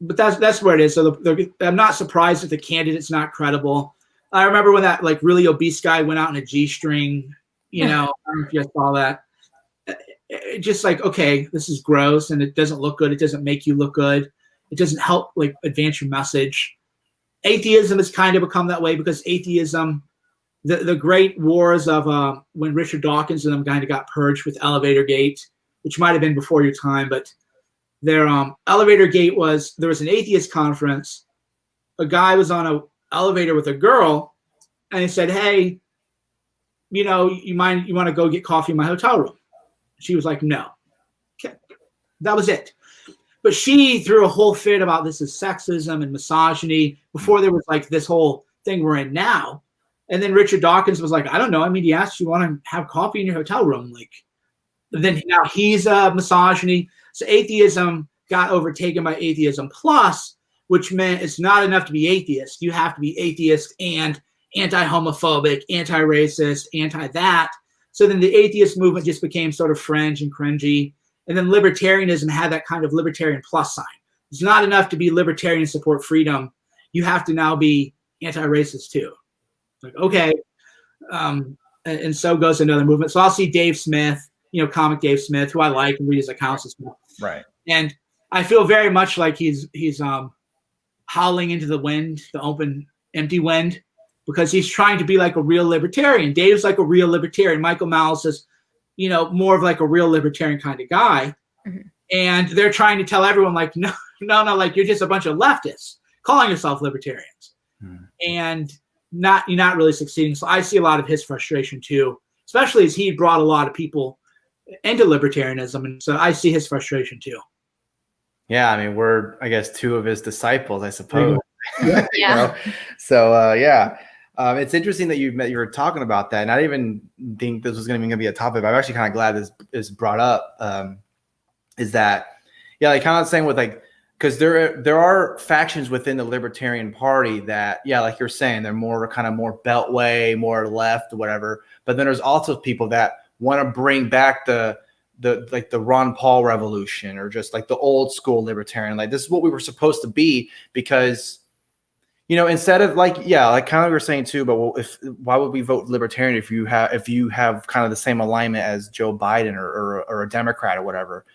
But that's where it is. So I'm not surprised that the candidate's not credible. I remember when that like really obese guy went out in a G-string. I don't know if you guys saw that. It just like, okay, this is gross and it doesn't look good. It doesn't make you look good. It doesn't help like advance your message. Atheism has kind of become that way because atheism, the great wars of when Richard Dawkins and them kind of got purged with Elevator Gate, which might have been before your time, but their Elevator Gate was, there was an atheist conference. A guy was on an elevator with a girl and he said, hey, you want to go get coffee in my hotel room? She was like, no. Okay. That was it. But she threw a whole fit about this is sexism and misogyny before there was like this whole thing we're in now. And then Richard Dawkins was like, I don't know. I mean, he asked you want to have coffee in your hotel room. Like, then now he's misogyny. So atheism got overtaken by atheism plus, which meant it's not enough to be atheist. You have to be atheist and anti-homophobic, anti-racist, anti-that. So then the atheist movement just became sort of fringe and cringy. And then libertarianism had that kind of libertarian plus sign. It's not enough to be libertarian and support freedom. You have to now be anti-racist too. Like, okay. And so goes another movement. So I'll see Dave Smith, comic Dave Smith, who I like and read his accounts and stuff.
Right.
And I feel very much like he's howling into the wind, the open, empty wind, because he's trying to be like a real libertarian. Dave's like a real libertarian. Michael Malice is, more of like a real libertarian kind of guy. Mm-hmm. And they're trying to tell everyone like, no, like you're just a bunch of leftists calling yourself libertarians. Mm-hmm. And you're not really succeeding. So I see a lot of his frustration too, especially as he brought a lot of people into libertarianism. And so I see his frustration too.
Yeah. I mean, we're, I guess, two of his disciples, I suppose.
Yeah.
Yeah.
So, yeah. It's interesting that you were talking about that. And I didn't even think this was going to be a topic. But I'm actually kind of glad this is brought up. Is that, yeah, like kind of saying with like, because there are factions within the Libertarian Party that, yeah, like you're saying, they're more kind of more beltway, more left, whatever. But then there's also people that want to bring back the Ron Paul revolution or just like the old school libertarian. Like this is what we were supposed to be because, instead of like kind of what you're saying too, but why would we vote Libertarian if you have kind of the same alignment as Joe Biden or a Democrat or whatever?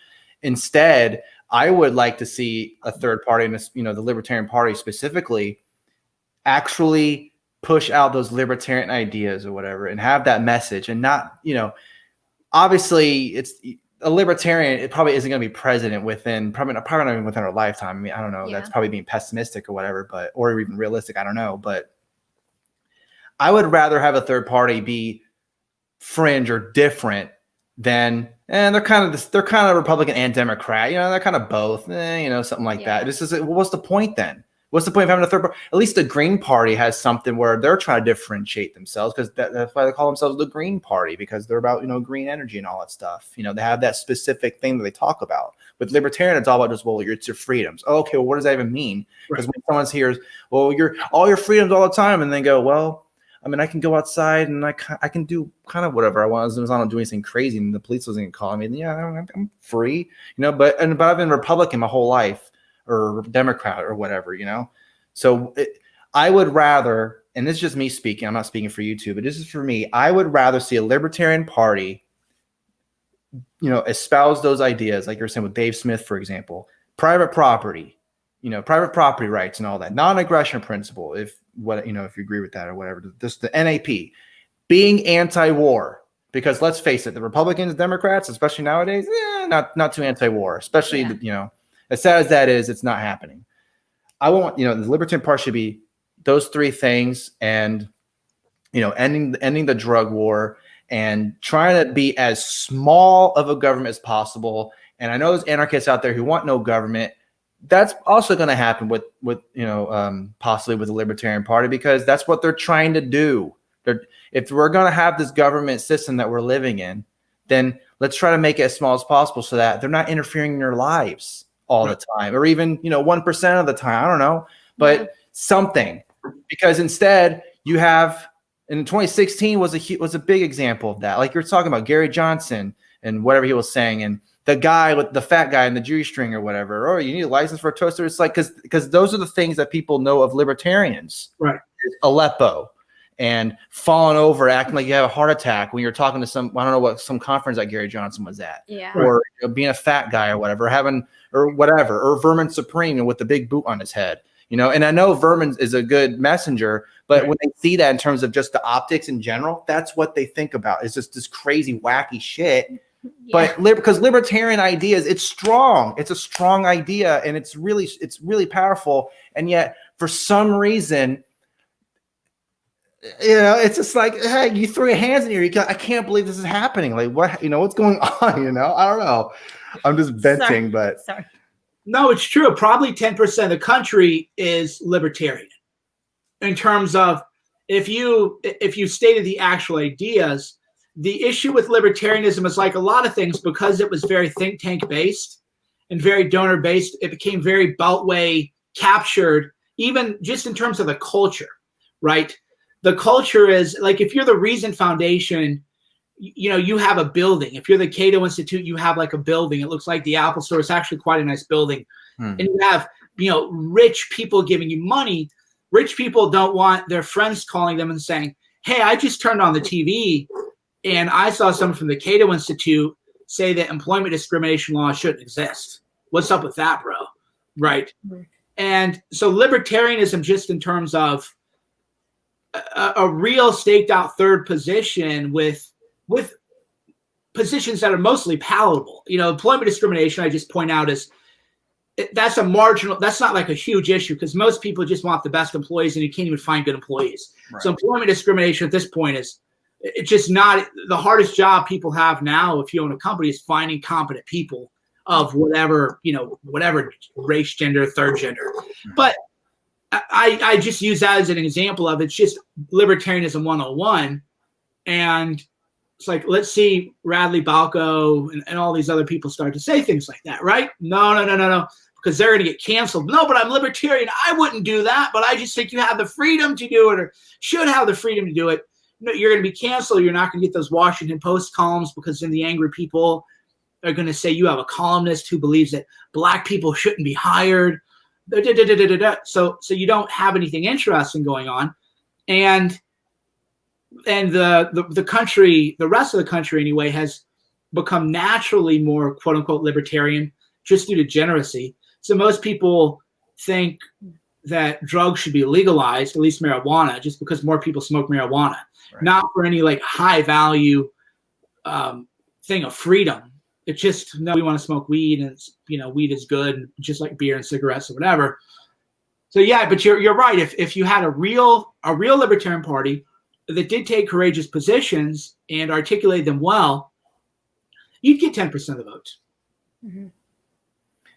Instead, I would like to see a third party, the Libertarian Party specifically, actually push out those libertarian ideas or whatever and have that message, and not, obviously it's a libertarian. It probably isn't going to be president probably not even within our lifetime. I mean, I don't know. Yeah. That's probably being pessimistic or whatever, or even realistic. I don't know. But I would rather have a third party be fringe or different than, and they're kind of Republican and Democrat. They're kind of both, something like that. This is, what's the point then? What's the point of having a third party? At least the Green Party has something where they're trying to differentiate themselves, because that's why they call themselves the Green Party, because they're about, green energy and all that stuff. They have that specific thing that they talk about. With Libertarian, it's all about just, it's your freedoms. Oh, okay, well, what does that even mean? Because when someone hears, well, all your freedoms all the time, and they go, well, I mean, I can go outside and I can do kind of whatever I want as long as I don't do anything crazy and the police wasn't calling me. Yeah, I'm free, but I've been Republican my whole life, or Democrat or whatever, So I would rather, and this is just me speaking, I'm not speaking for you two, but this is for me. I would rather see a Libertarian Party, espouse those ideas, like you're saying with Dave Smith, for example, private property, private property rights and all that, non-aggression principle, if you agree with that or whatever, just the NAP, being anti-war. Because let's face it, the Republicans, Democrats, especially nowadays, not too anti-war, especially, as sad as that is, it's not happening. I want, the Libertarian Party should be those three things, and, ending the drug war and trying to be as small of a government as possible. And I know there's anarchists out there who want no government. That's also going to happen with possibly with the Libertarian Party, because that's what they're trying to do. If we're going to have this government system that we're living in, then let's try to make it as small as possible so that they're not interfering in your lives all the time, or even 1% of the time. I don't know, but something, because instead you have, in 2016 was a big example of that. Like you're talking about Gary Johnson and whatever he was saying, and the guy with the fat guy in the G-string or whatever. Or you need a license for a toaster. It's like because those are the things that people know of libertarians. Right. Aleppo and falling over, acting like you have a heart attack when you're talking to some some conference that Gary Johnson was at. Yeah. Or being a fat guy or whatever, or Vermin Supreme with the big boot on his head. And I know Vermin is a good messenger, but when they see that in terms of just the optics in general, that's what they think about. It's just this crazy, wacky shit. Yeah. But because libertarian ideas, it's strong. It's a strong idea, and it's really powerful. And yet, for some reason, it's just like, hey, you throw your hands in the air. I can't believe this is happening. Like, what? What's going on? I don't know. I'm just venting, Sorry.
No, it's true. Probably 10% of the country is libertarian. In terms of, if you stated the actual ideas, the issue with libertarianism is like a lot of things, because it was very think tank based and very donor based. It became very beltway captured, even just in terms of the culture, right? The culture is like, if you're the Reason Foundation, you have a building. If you're the Cato Institute, you have like a building. It looks like the Apple Store. It's actually quite a nice building. And you have, rich people giving you money. Rich people don't want their friends calling them and saying, hey, I just turned on the TV and I saw someone from the Cato Institute say that employment discrimination law shouldn't exist. What's up with that, bro? Right. And so libertarianism, just in terms of a real staked out third position with positions that are mostly palatable. Employment discrimination, I just point out, that's not like a huge issue, because most people just want the best employees, and you can't even find good employees. Right. So employment discrimination at this point it's just not the hardest job people have now. If you own a company, is finding competent people of whatever race, gender, third gender. But I just use that as an example of, it's just libertarianism 101. And it's like, let's see Radley Balco and all these other people start to say things like that, right? No, because they're going to get canceled. No, but I'm libertarian. I wouldn't do that, but I just think you have the freedom to do it, or should have the freedom to do it. No, you're going to be canceled. You're not going to get those Washington Post columns, because then the angry people are going to say you have a columnist who believes that black people shouldn't be hired. So you don't have anything interesting going on, and the country, the rest of the country anyway, has become naturally more quote unquote libertarian just due to degeneracy. So most people think that drugs should be legalized, at least marijuana, just because more people smoke marijuana, right. Not for any like high value thing of freedom. It's just, no, we want to smoke weed, and it's, weed is good, just like beer and cigarettes or whatever. So yeah, but you're right. If you had a real Libertarian Party that did take courageous positions and articulate them well, you'd get 10% of the vote.
Mm-hmm.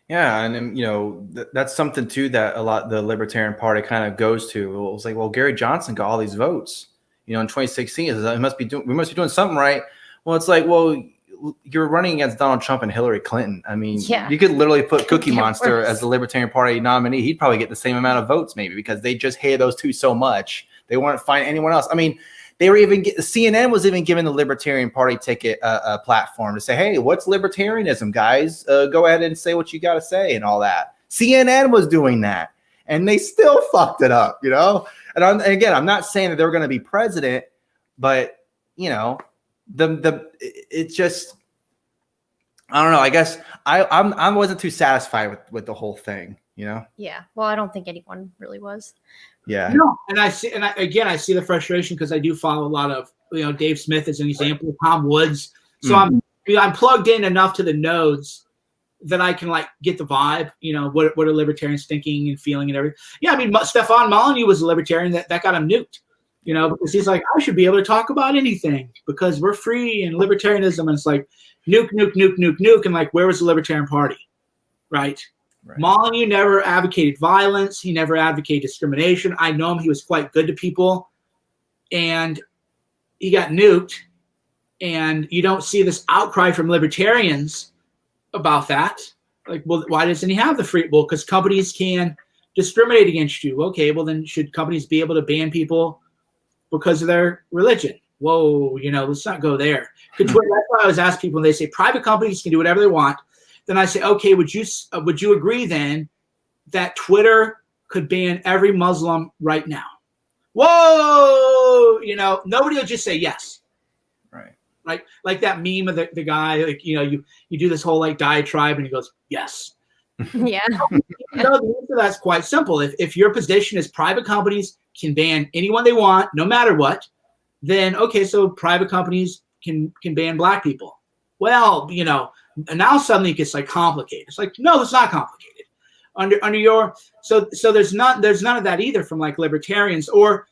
Yeah, and that's something too that a lot the Libertarian Party kind of goes to. It was like, well, Gary Johnson got all these votes, in 2016. We must be doing something right. Well, it's like, well, you're running against Donald Trump and Hillary Clinton. I mean, you could literally put Cookie Monster as the Libertarian Party nominee. He'd probably get the same amount of votes, maybe, because they just hated those two so much. They weren't finding anyone else. I mean, they were CNN was even giving the Libertarian Party ticket a platform to say, hey, what's libertarianism, guys? Go ahead and say what you got to say and all that. CNN was doing that, and they still fucked it up, And again, I'm not saying that they're going to be president, but, it's just, I don't know. I guess I wasn't too satisfied with the whole thing,
Yeah. Well, I don't think anyone really was.
Yeah.
No, and I see the frustration because I do follow a lot of, Dave Smith as an example, Tom Woods. So I'm plugged in enough to the nodes that I can like get the vibe, what are libertarians thinking and feeling and everything. Yeah, I mean, Stefan Molyneux was a libertarian that got him nuked, because he's like, I should be able to talk about anything because we're free and libertarianism. And it's like nuke. And like, where was the Libertarian Party? Right. Molyneux never advocated violence. He never advocated discrimination. I know him. He was quite good to people. And he got nuked. And you don't see this outcry from libertarians about that. Like, well, why doesn't he have the free? Well, because companies can discriminate against you. Okay, well, then should companies be able to ban people because of their religion? Whoa, let's not go there. That's why I always ask people when they say private companies can do whatever they want. Then I say, okay, would you agree then that Twitter could ban every Muslim right now? Whoa, nobody will just say yes. Right. Like that meme of the guy, like, you do this whole like diatribe and he goes, yes.
Yeah.
The answer that's quite simple. If your position is private companies can ban anyone they want, no matter what, then okay, so private companies can ban black people. Well, and now suddenly it gets like complicated. It's like, no, it's not complicated. Under your so there's none of that either from like libertarians, or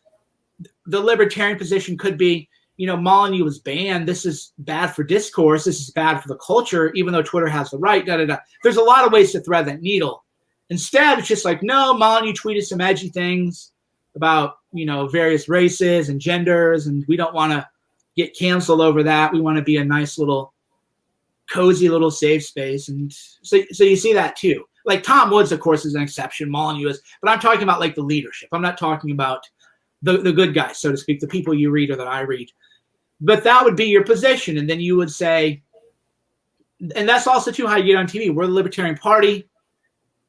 the libertarian position could be, Molyneux was banned. This is bad for discourse. This is bad for the culture, even though Twitter has the right. There's a lot of ways to thread that needle. Instead, it's just like, no, Molyneux tweeted some edgy things about, various races and genders, and we don't want to get canceled over that. We want to be a nice little cozy little safe space. And so you see that too. Like Tom Woods, of course, is an exception. Molyneux is, but I'm talking about like the leadership. I'm not talking about the good guys, so to speak, the people you read or that I read. But that would be your position. And then you would say, and that's also too how you get on TV. We're the Libertarian Party.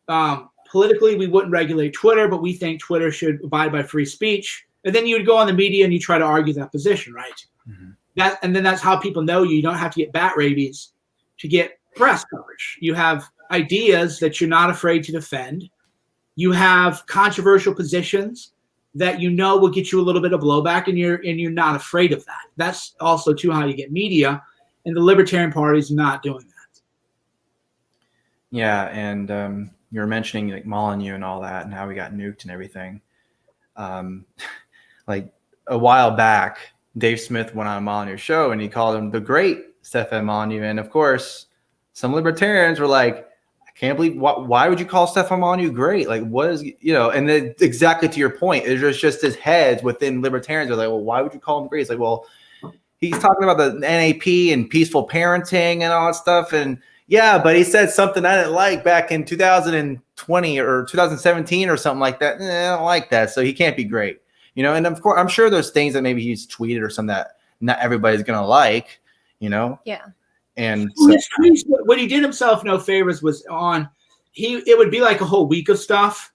Politically, we wouldn't regulate Twitter, but we think Twitter should abide by free speech. And then you would go on the media and you try to argue that position, right? Mm-hmm. And then that's how people know you. You don't have to get bat rabies to get press coverage. You have ideas that you're not afraid to defend. You have controversial positions that will get you a little bit of blowback, and you're not afraid of that. That's also too how you get media, and the Libertarian Party is not doing that.
Yeah, and you were mentioning like Molyneux and all that, and how we got nuked and everything. Like a while back, Dave Smith went on Molyneux's show, and he called him the great Stefan Molyneux, and of course, some libertarians were like, can't believe why would you call Stefan Molyneux great? Like, what is, and then exactly to your point, there's just his heads within libertarians are like, well, why would you call him great? It's like, well, he's talking about the NAP and peaceful parenting and all that stuff. And yeah, but he said something I didn't like back in 2020 or 2017 or something like that. I don't like that. So he can't be great, and of course, I'm sure there's things that maybe he's tweeted or something that not everybody's going to like,
Yeah.
And
what he did himself no favors was on it would be like a whole week of stuff.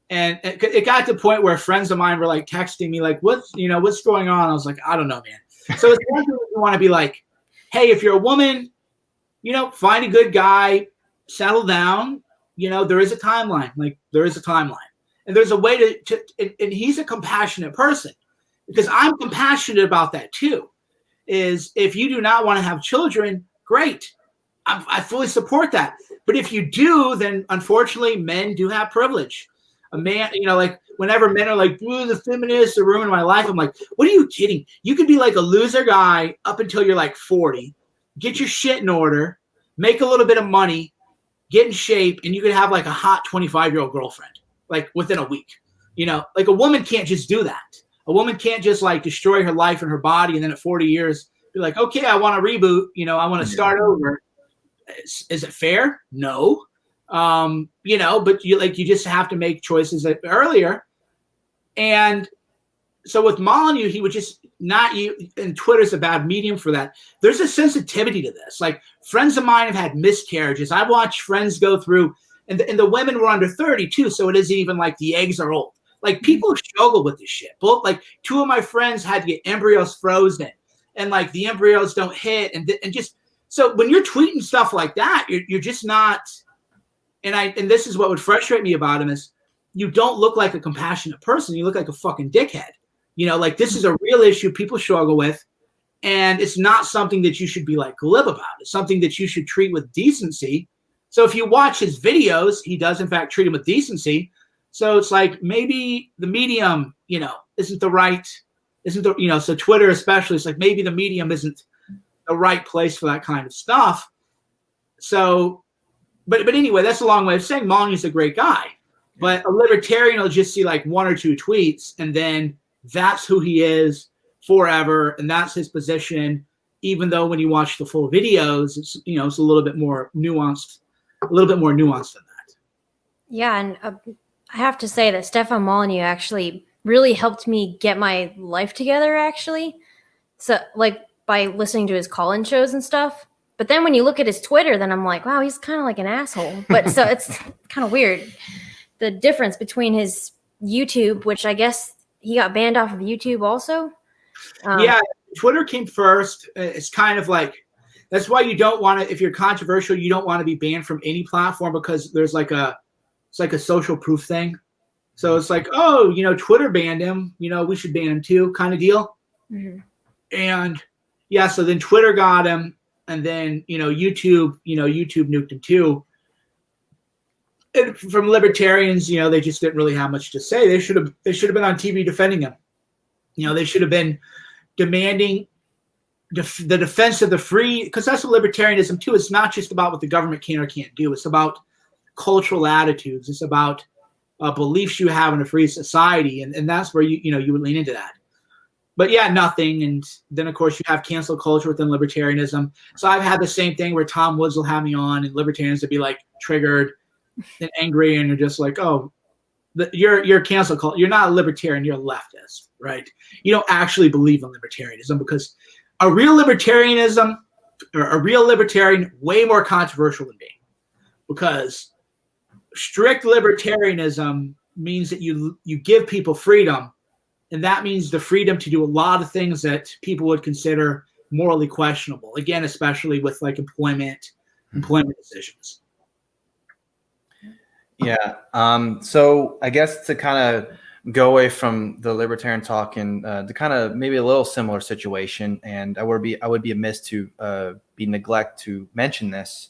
And it got to the point where friends of mine were like texting me like, what's going on? I was like, I don't know, man. So it's one thing you want to be like, hey, if you're a woman, find a good guy, settle down. There is a timeline. Like, there is a timeline. And there's a way and he's a compassionate person, because I'm compassionate about that too. Is if you do not want to have children, great. I fully support that. But if you do, then unfortunately men do have privilege. A man, like whenever men are like, ooh, the feminists are ruining my life, I'm like, what are you kidding? You could be like a loser guy up until you're like 40, get your shit in order, make a little bit of money, get in shape, and you could have like a hot 25-year-old girlfriend, like within a week. Like a woman can't just do that. A woman can't just like destroy her life and her body, and then at 40 years be like, okay, I want to reboot. I want to start over. Is it fair? No. But you just have to make choices earlier. And so with Molyneux, he would just not you. And Twitter's a bad medium for that. There's a sensitivity to this. Like, friends of mine have had miscarriages. I watched friends go through, and the women were under 30 too. So it isn't even like the eggs are old. Like, people struggle with this shit. Both, like, two of my friends had to get embryos frozen, and like the embryos don't hit, and just so when you're tweeting stuff like that, you're just not. And this is what would frustrate me about him is you don't look like a compassionate person. You look like a fucking dickhead. Like, this is a real issue people struggle with, and it's not something that you should be like glib about. It's something that you should treat with decency. So if you watch his videos, he does in fact treat him with decency. So it's like maybe the medium, isn't the right, so Twitter especially, it's like maybe the medium isn't the right place for that kind of stuff. So, but anyway, that's a long way of saying Molyneux's a great guy. But a libertarian will just see like one or two tweets, and then that's who he is forever, and that's his position. Even though when you watch the full videos, it's it's a little bit more nuanced, than that.
Yeah, and I have to say that Stefan Molyneux actually really helped me get my life together. Actually, so like by listening to his call-in shows and stuff. But then when you look at his Twitter, then I'm like, wow, he's kind of like an asshole. But so it's kind of weird. The difference between his YouTube, which I guess he got banned off of YouTube also.
Yeah, Twitter came first. It's kind of like, that's why you don't want to, if you're controversial, you don't want to be banned from any platform, because there's like it's like a social proof thing. So it's like, oh, Twitter banned him, we should ban him too, kind of deal. Mm-hmm. And yeah, so then Twitter got him. And then, YouTube nuked him too. And from libertarians, they just didn't really have much to say. They should have been on TV defending him. They should have been demanding the defense of the free, because that's what libertarianism too. It's not just about what the government can or can't do. It's about cultural attitudes. It's about beliefs you have in a free society, and that's where you would lean into that. But yeah, nothing. And then, of course, you have cancel culture within libertarianism. So I've had the same thing where Tom Woods will have me on, and libertarians would be like triggered and angry, and you're just like, oh, you're cancel culture. You're not a libertarian. You're a leftist, right? You don't actually believe in libertarianism, because a real libertarian, way more controversial than me, because strict libertarianism means that you give people freedom. And that means the freedom to do a lot of things that people would consider morally questionable. Again, especially with like employment decisions.
Yeah. So I guess to kind of go away from the libertarian talk and to kind of maybe a little similar situation, and I would be amiss to be neglect to mention this,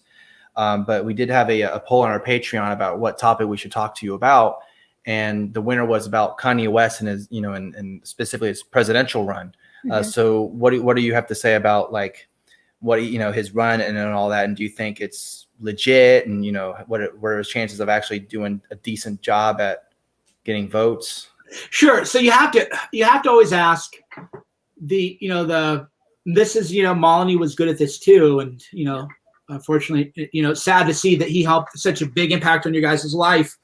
but we did have a poll on our Patreon about what topic we should talk to you about. And the winner was about Kanye West and his, and specifically his presidential run. Mm-hmm. So what do you have to say about like what his run and all that? And do you think it's legit? And what are his chances of actually doing a decent job at getting votes?
Sure. So you have to always ask this is Molyneux was good at this too, and unfortunately it's sad to see that he helped such a big impact on your guys' life.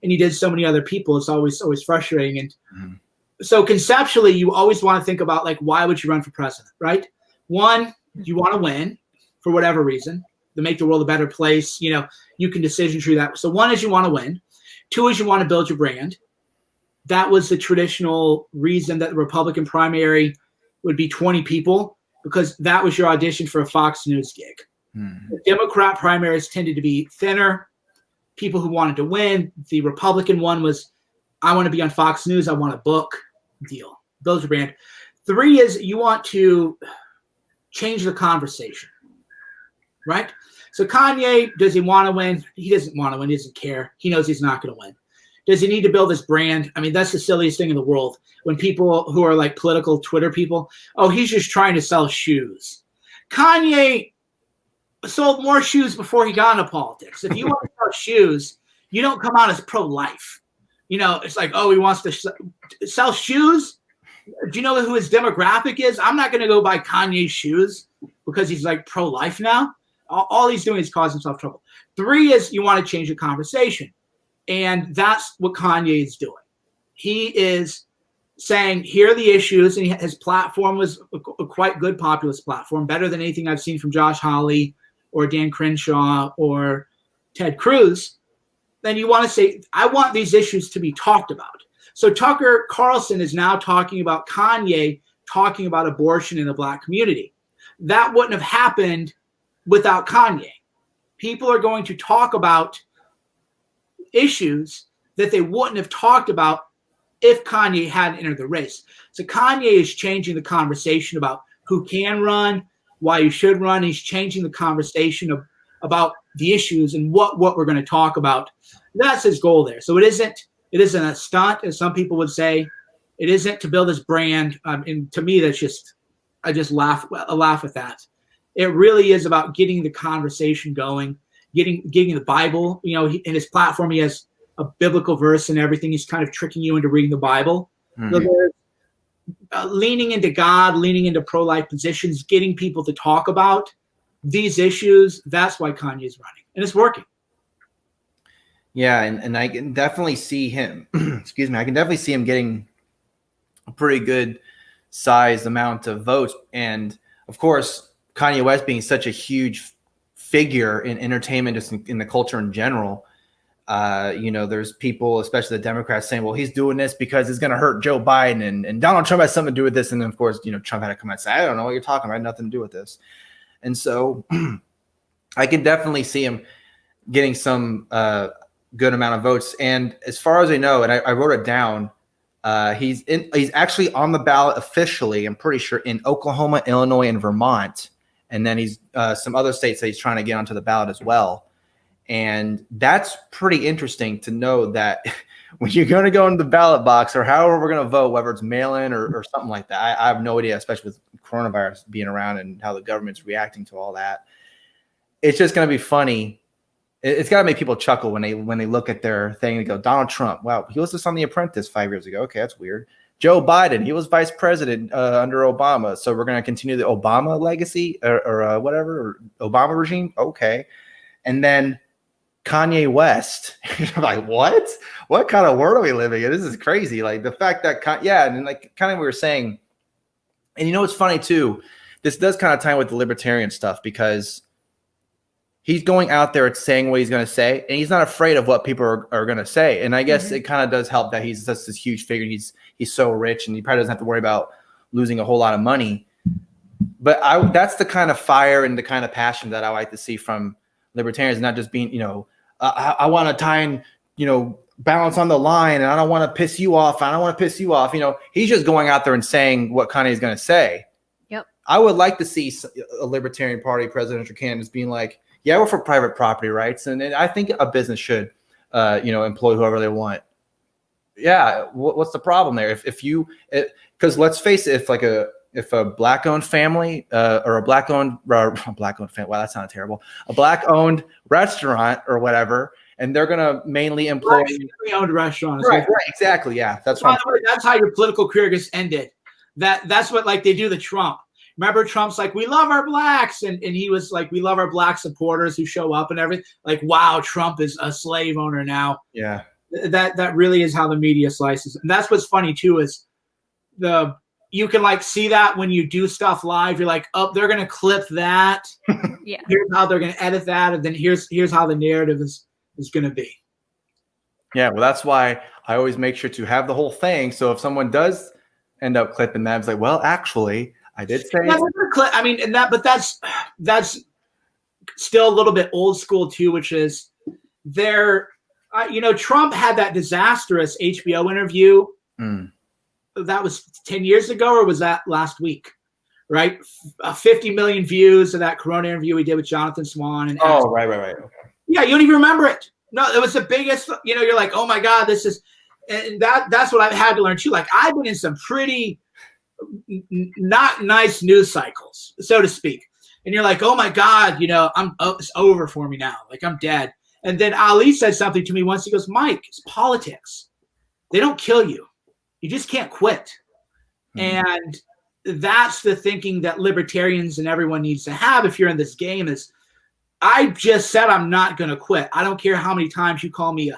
And he did so many other people. It's always frustrating. And so conceptually, you always want to think about like, why would you run for president, right? One, you want to win for whatever reason. to make the world a better place. You know, you can decision tree that. So 1 is you want to win. 2 is you want to build your brand. That was the traditional reason that the Republican primary would be 20 people, because that was your audition for a Fox News gig. The Democrat primaries tended to be thinner, people who wanted to win. The Republican one was, I want to be on Fox News, I want a book deal. Those are brand. 3 is you want to change the conversation, right? So Kanye, does he want to win? He doesn't want to win. He doesn't care. He knows he's not going to win. Does he need to build this brand? I mean, that's the silliest thing in the world. When people who are like political Twitter people, oh, he's just trying to sell shoes. Kanye sold more shoes before he got into politics. If you want to sell shoes, you don't come out as pro-life. You know, it's like, oh, he wants to sell shoes. Do you know who his demographic is? I'm not going to go buy Kanye's shoes because he's like pro-life now. All he's doing is causing himself trouble. 3 is you want to change the conversation. And that's what Kanye is doing. He is saying, here are the issues. And his platform was a quite good populist platform, better than anything I've seen from Josh Hawley or Dan Crenshaw or Ted Cruz. Then you want to say, I want these issues to be talked about. So Tucker Carlson is now talking about Kanye talking about abortion in the Black community. That wouldn't have happened without Kanye. People are going to talk about issues that they wouldn't have talked about if Kanye hadn't entered the race. So Kanye is changing the conversation about who can run, why you should run. He's changing the conversation about the issues and what we're going to talk about. That's his goal there. So it isn't a stunt, as some people would say. It isn't to build his brand. And to me, I just laugh at that. It really is about getting the conversation going, getting the Bible. You know, in his platform, he has a biblical verse and everything. He's kind of tricking you into reading the Bible. Mm-hmm. So leaning into God, leaning into pro-life positions, getting people to talk about these issues. That's why Kanye's running, and it's working.
Yeah, and I can definitely see him. Excuse me. I can definitely see him getting a pretty good sized amount of votes, and of course, Kanye West being such a huge figure in entertainment, just in the culture in general. You know, there's people, especially the Democrats, saying, well, he's doing this because it's going to hurt Joe Biden and Donald Trump has something to do with this. And then, of course, you know, Trump had to come out and say, I don't know what you're talking about. I had nothing to do with this. And so I can definitely see him getting some good amount of votes. And as far as I know, and I wrote it down, he's actually on the ballot officially, I'm pretty sure, in Oklahoma, Illinois, and Vermont. And then he's some other states that he's trying to get onto the ballot as well. And that's pretty interesting to know that when you're going to go into the ballot box or however we're going to vote, whether it's mail-in or something like that, I have no idea, especially with coronavirus being around and how the government's reacting to all that. It's just going to be funny. It's got to make people chuckle when they look at their thing and go, Donald Trump, wow, he was just on The Apprentice 5 years ago. Okay, that's weird. Joe Biden, he was vice president under Obama. So we're going to continue the Obama legacy or whatever, or Obama regime. Okay. And then Kanye West, like, what kind of world are we living in? This is crazy. Like the fact that, and like kind of we were saying, and you know, what's funny too, this does kind of tie in with the libertarian stuff because he's going out there and saying what he's going to say, and he's not afraid of what people are going to say. And I guess it kind of does help that he's just this huge figure. He's so rich, and he probably doesn't have to worry about losing a whole lot of money. But that's the kind of fire and the kind of passion that I like to see from libertarians, not just being, you know, I want to tie in, you know, balance on the line, and I don't want to piss you off. I don't want to piss you off. You know, he's just going out there and saying what Kanye's going to say. Yep. I would like to see a Libertarian Party presidential candidate being like, yeah, we're for private property rights, and I think a business should, you know, employ whoever they want. Yeah, what's the problem there? Because let's face it, if a black-owned family or a black-owned family, wow, that sounded terrible. A black-owned restaurant or whatever, and they're going to mainly employ
owned restaurants.
Right, exactly. Yeah, that's
by the way, that's how your political career gets ended. That's what like they do to Trump. Remember, Trump's like, we love our blacks, and he was like, we love our black supporters who show up and everything. Like, wow, Trump is a slave owner now. Yeah, that really is how the media slices, and that's what's funny too is you can like see that when you do stuff live. You're like, oh, they're gonna clip that.
Yeah.
Here's how they're gonna edit that, and then here's how the narrative is gonna be.
Yeah, well, that's why I always make sure to have the whole thing. So if someone does end up clipping that, it's like, well, actually, I did say.
Yeah, I mean, and that, but that's still a little bit old school too, which is there. Trump had that disastrous HBO interview. That was 10 years ago, or was that last week? Right, 50 million views of that Corona interview we did with Jonathan Swan. And
right. Okay.
Yeah, you don't even remember it. No, it was the biggest. You're like, oh my God, this is, and that's what I've had to learn too. Like, I've been in some pretty not nice news cycles, so to speak. And you're like, oh my God, it's over for me now. Like, I'm dead. And then Ali said something to me once. He goes, Mike, it's politics. They don't kill you. You just can't quit. And that's the thinking that libertarians and everyone needs to have if you're in this game is, I just said I'm not going to quit. I don't care how many times you call me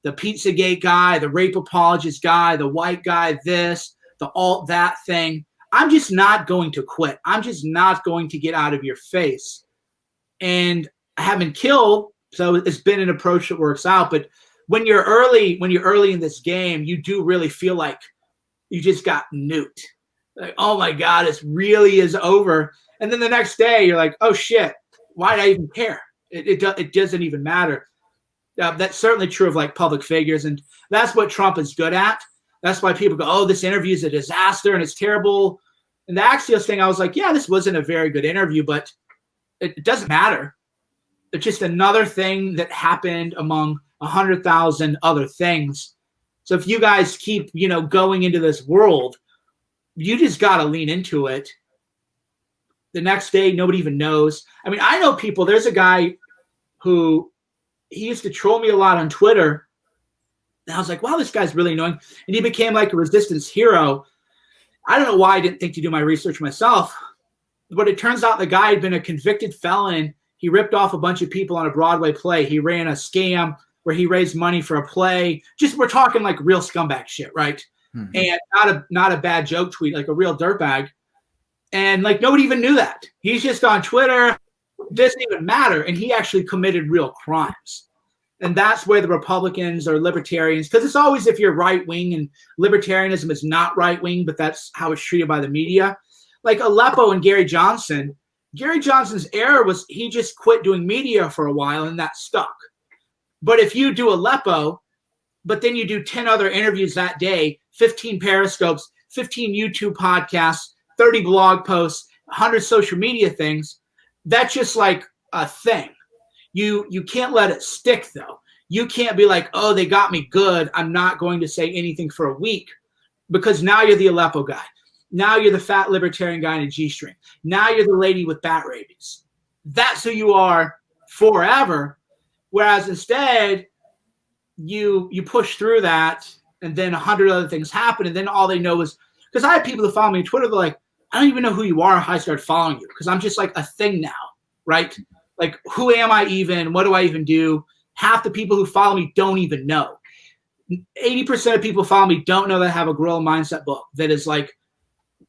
the Pizzagate guy, the rape apologist guy, the white guy, this, the alt that thing. I'm just not going to quit. I'm just not going to get out of your face. And I haven't been killed, so it's been an approach that works out. But when you're early in this game, you do really feel like you just got nuked. Like, oh my God, it really is over. And then the next day, you're like, oh shit, why'd I even care? It doesn't even matter. That's certainly true of like public figures, and that's what Trump is good at. That's why people go, oh, this interview is a disaster and it's terrible. And the Axios thing, I was like, yeah, this wasn't a very good interview, but it doesn't matter. It's just another thing that happened among 100,000 other things. So if you guys keep, going into this world, you just got to lean into it. The next day, nobody even knows. I mean, I know people. There's a guy who he used to troll me a lot on Twitter. And I was like, wow, this guy's really annoying. And he became like a resistance hero. I don't know why I didn't think to do my research myself. But it turns out the guy had been a convicted felon. He ripped off a bunch of people on a Broadway play. He ran a scam where he raised money for a play. Just, we're talking like real scumbag shit, right? And not a bad joke tweet, like a real dirtbag. And like nobody even knew that. He's just on Twitter. Doesn't even matter. And he actually committed real crimes. And that's where the Republicans or libertarians, because it's always if you're right wing, and libertarianism is not right wing, but that's how it's treated by the media. Like Aleppo and Gary Johnson. Gary Johnson's error was he just quit doing media for a while and that stuck. But if you do Aleppo, but then you do 10 other interviews that day, 15 Periscopes, 15 YouTube podcasts, 30 blog posts, 100 social media things, that's just like a thing. You can't let it stick, though. You can't be like, oh, they got me good. I'm not going to say anything for a week, because now you're the Aleppo guy. Now you're the fat libertarian guy in a G-string. Now you're the lady with bat rabies. That's who you are forever. Whereas instead, you push through that, and then 100 other things happen, and then all they know is, because I have people that follow me on Twitter, they're like, I don't even know who you are, how I started following you, because I'm just like a thing now, right? Like, who am I even? What do I even do? Half the people who follow me don't even know. 80% of people who follow me don't know that I have a Guerrilla Mindset book that is like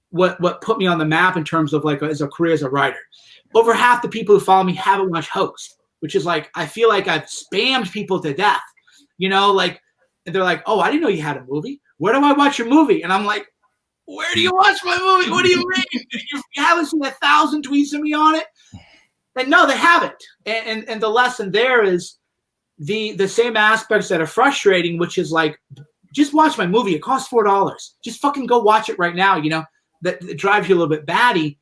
what put me on the map in terms of like as a career as a writer. Over half the people who follow me haven't watched Host, which is like, I feel like I've spammed people to death, like, and they're like, oh, I didn't know you had a movie. Where do I watch your movie? And I'm like, where do you watch my movie? What do you mean? You haven't seen 1,000 tweets of me on it? And no, they haven't. And the lesson there is the same aspects that are frustrating, which is like, just watch my movie. It costs $4. Just fucking go watch it right now. That drives you a little bit batty,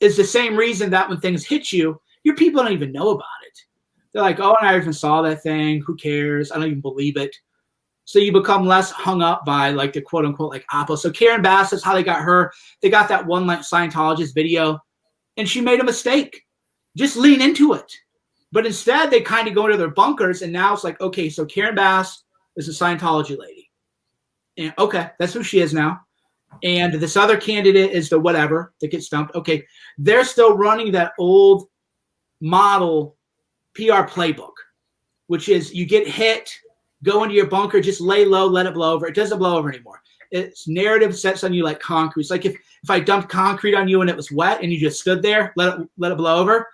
is the same reason that when things hit you, your people don't even know about it. They're like, oh, I even saw that thing. Who cares? I don't even believe it. So you become less hung up by like the quote unquote like Oppo. So Karen Bass, that's how they got her. They got that one like Scientologist video, and she made a mistake. Just lean into it. But instead, they kind of go into their bunkers, and now it's like, okay, so Karen Bass is a Scientology lady. And okay, that's who she is now. And this other candidate is the whatever that gets stumped. Okay, they're still running that old model PR playbook, which is you get hit, go into your bunker, just lay low, let it blow over. It doesn't blow over anymore. It's narrative sets on you like concrete. It's like if I dumped concrete on you and it was wet and you just stood there, let it blow over,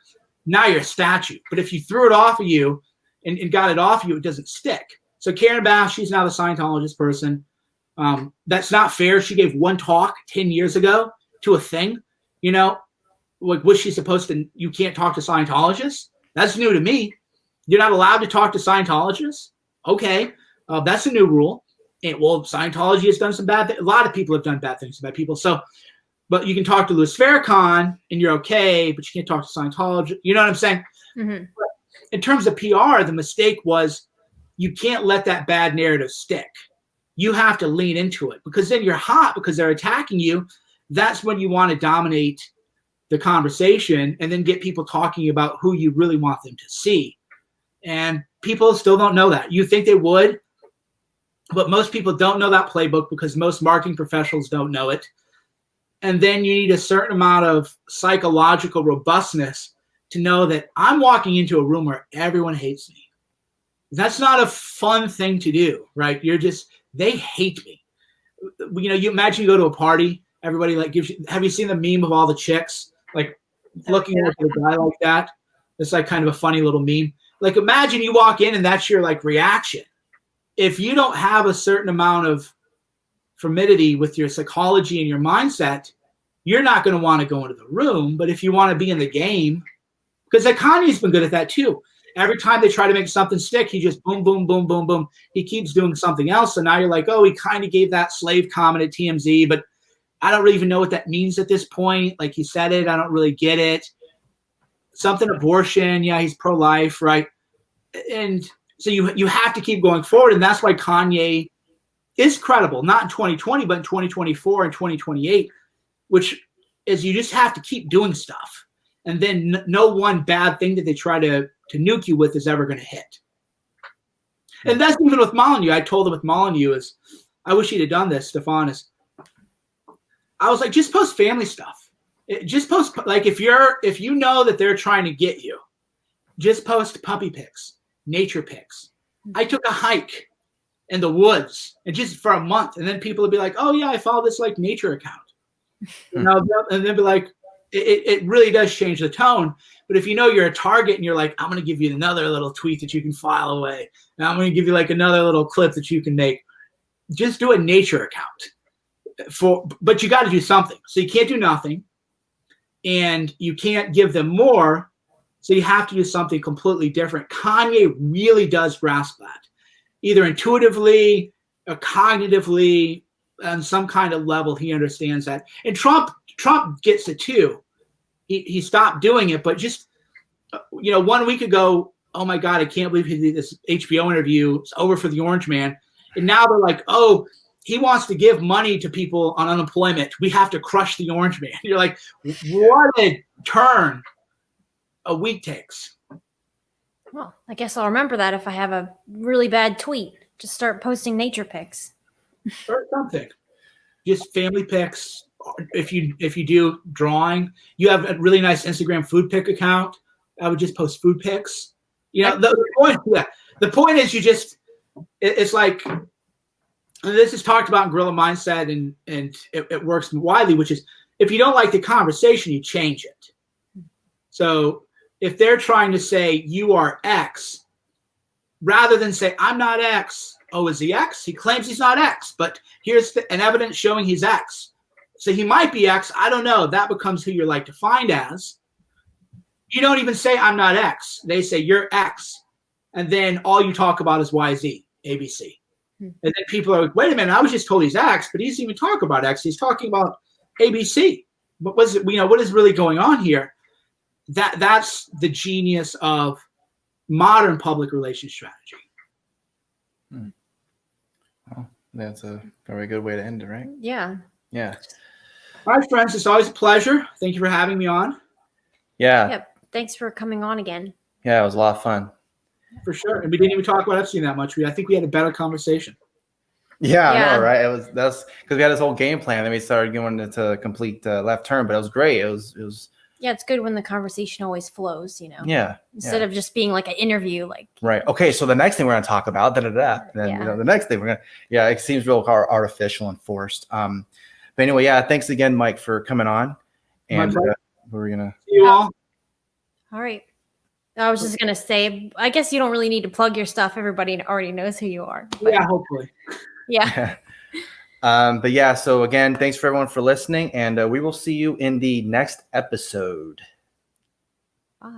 now you're a statue. But if you threw it off of you and got it off of you, it doesn't stick. So Karen Bass, she's now the Scientologist person. That's not fair. She gave one talk 10 years ago to a thing. You know, like, was she supposed to, you can't talk to Scientologists? That's new to me. You're not allowed to talk to Scientologists? Okay. That's a new rule. And well, Scientology has done some bad things. A lot of people have done bad things to bad people. So, but you can talk to Louis Farrakhan and you're okay, but you can't talk to Scientology. You know what I'm saying?
Mm-hmm.
In terms of PR, the mistake was you can't let that bad narrative stick. You have to lean into it because then you're hot because they're attacking you. That's when you want to dominate the conversation and then get people talking about who you really want them to see. And people still don't know that. You think they would, but most people don't know that playbook because most marketing professionals don't know it. And then you need a certain amount of psychological robustness to know that I'm walking into a room where everyone hates me. That's not a fun thing to do, right? They hate me. You know, you imagine you go to a party, everybody like gives you, have you seen the meme of all the chicks like looking at a guy like that? It's like kind of a funny little meme. Like imagine you walk in and that's your like reaction. If you don't have a certain amount of fertility with your psychology and your mindset, you're not going to want to go into the room. But if you want to be in the game, because like Kanye's been good at that too. Every time they try to make something stick, he just boom, boom, boom, boom, boom. He keeps doing something else. So now you're like, oh, he kind of gave that slave comment at TMZ, but I don't really even know what that means at this point. Like he said it, I don't really get it. Something abortion, yeah, he's pro-life, right? And so you have to keep going forward, and that's why Kanye is credible, not in 2020, but in 2024 and 2028, which is you just have to keep doing stuff. And then no one bad thing that they try to nuke you with is ever going to hit. And that's even with Molyneux. I told him with Molyneux is, I wish he'd have done this, Stefan, is I was like, just post family stuff. Just post, like if you know that they're trying to get you, just post puppy pics, nature pics. I took a hike in the woods and just for a month. And then people would be like, oh yeah, I follow this like nature account. You know, and then be like, it really does change the tone. But if you know you're a target and you're like, I'm going to give you another little tweet that you can file away. And I'm going to give you like another little clip that you can make. Just do a nature account. But you got to do something. So you can't do nothing. And you can't give them more. So you have to do something completely different. Kanye really does grasp that. Either intuitively or cognitively, on some kind of level, he understands that. And Trump gets it too. He stopped doing it, but just, 1 week ago, oh my God, I can't believe he did this HBO interview. It's over for the Orange Man. And now they're like, oh, he wants to give money to people on unemployment. We have to crush the Orange Man. You're like, what a turn a week takes.
Well, I guess I'll remember that if I have a really bad tweet. Just start posting nature pics.
Or something. Just family pics. If you do drawing, you have a really nice Instagram food pic account. I would just post food pics. The point is it's like, and this is talked about in Guerrilla Mindset and it works widely, which is if you don't like the conversation, you change it. So if they're trying to say you are X, rather than say I'm not X, oh, is he X? He claims he's not X, but here's an evidence showing he's X. So he might be X. I don't know. That becomes who you're like defined as. You don't even say I'm not X. They say you're X. And then all you talk about is YZ, ABC. And then people are like, wait a minute, I was just told he's X, but he doesn't even talk about X. He's talking about ABC. What is really going on here? That's the genius of modern public relations strategy.
Well, that's a very good way to end it, right?
Yeah.
Yeah.
All right, friends, it's always a pleasure. Thank you for having me on.
Yeah.
Yep. Thanks for coming on again.
Yeah, it was a lot of fun.
For sure. And we didn't even talk about Epstein that much. I think we had a better conversation.
Yeah,
Yeah.
I know, right? That's because we had this whole game plan, and we started going into complete left turn, but it was great. It was
Yeah, it's good when the conversation always flows, you know.
Yeah.
Instead of just being like an interview, like
Right. Okay. So the next thing we're going to talk about, then
Yeah.
the next thing we're going to, it seems real artificial and forced. But anyway, thanks again, Mike, for coming on. And we're going to
See you all.
All right. I was just gonna say, I guess you don't really need to plug your stuff. Everybody already knows who you are. But
Yeah, hopefully.
yeah.
But so again, thanks for everyone for listening, and we will see you in the next episode.
Bye.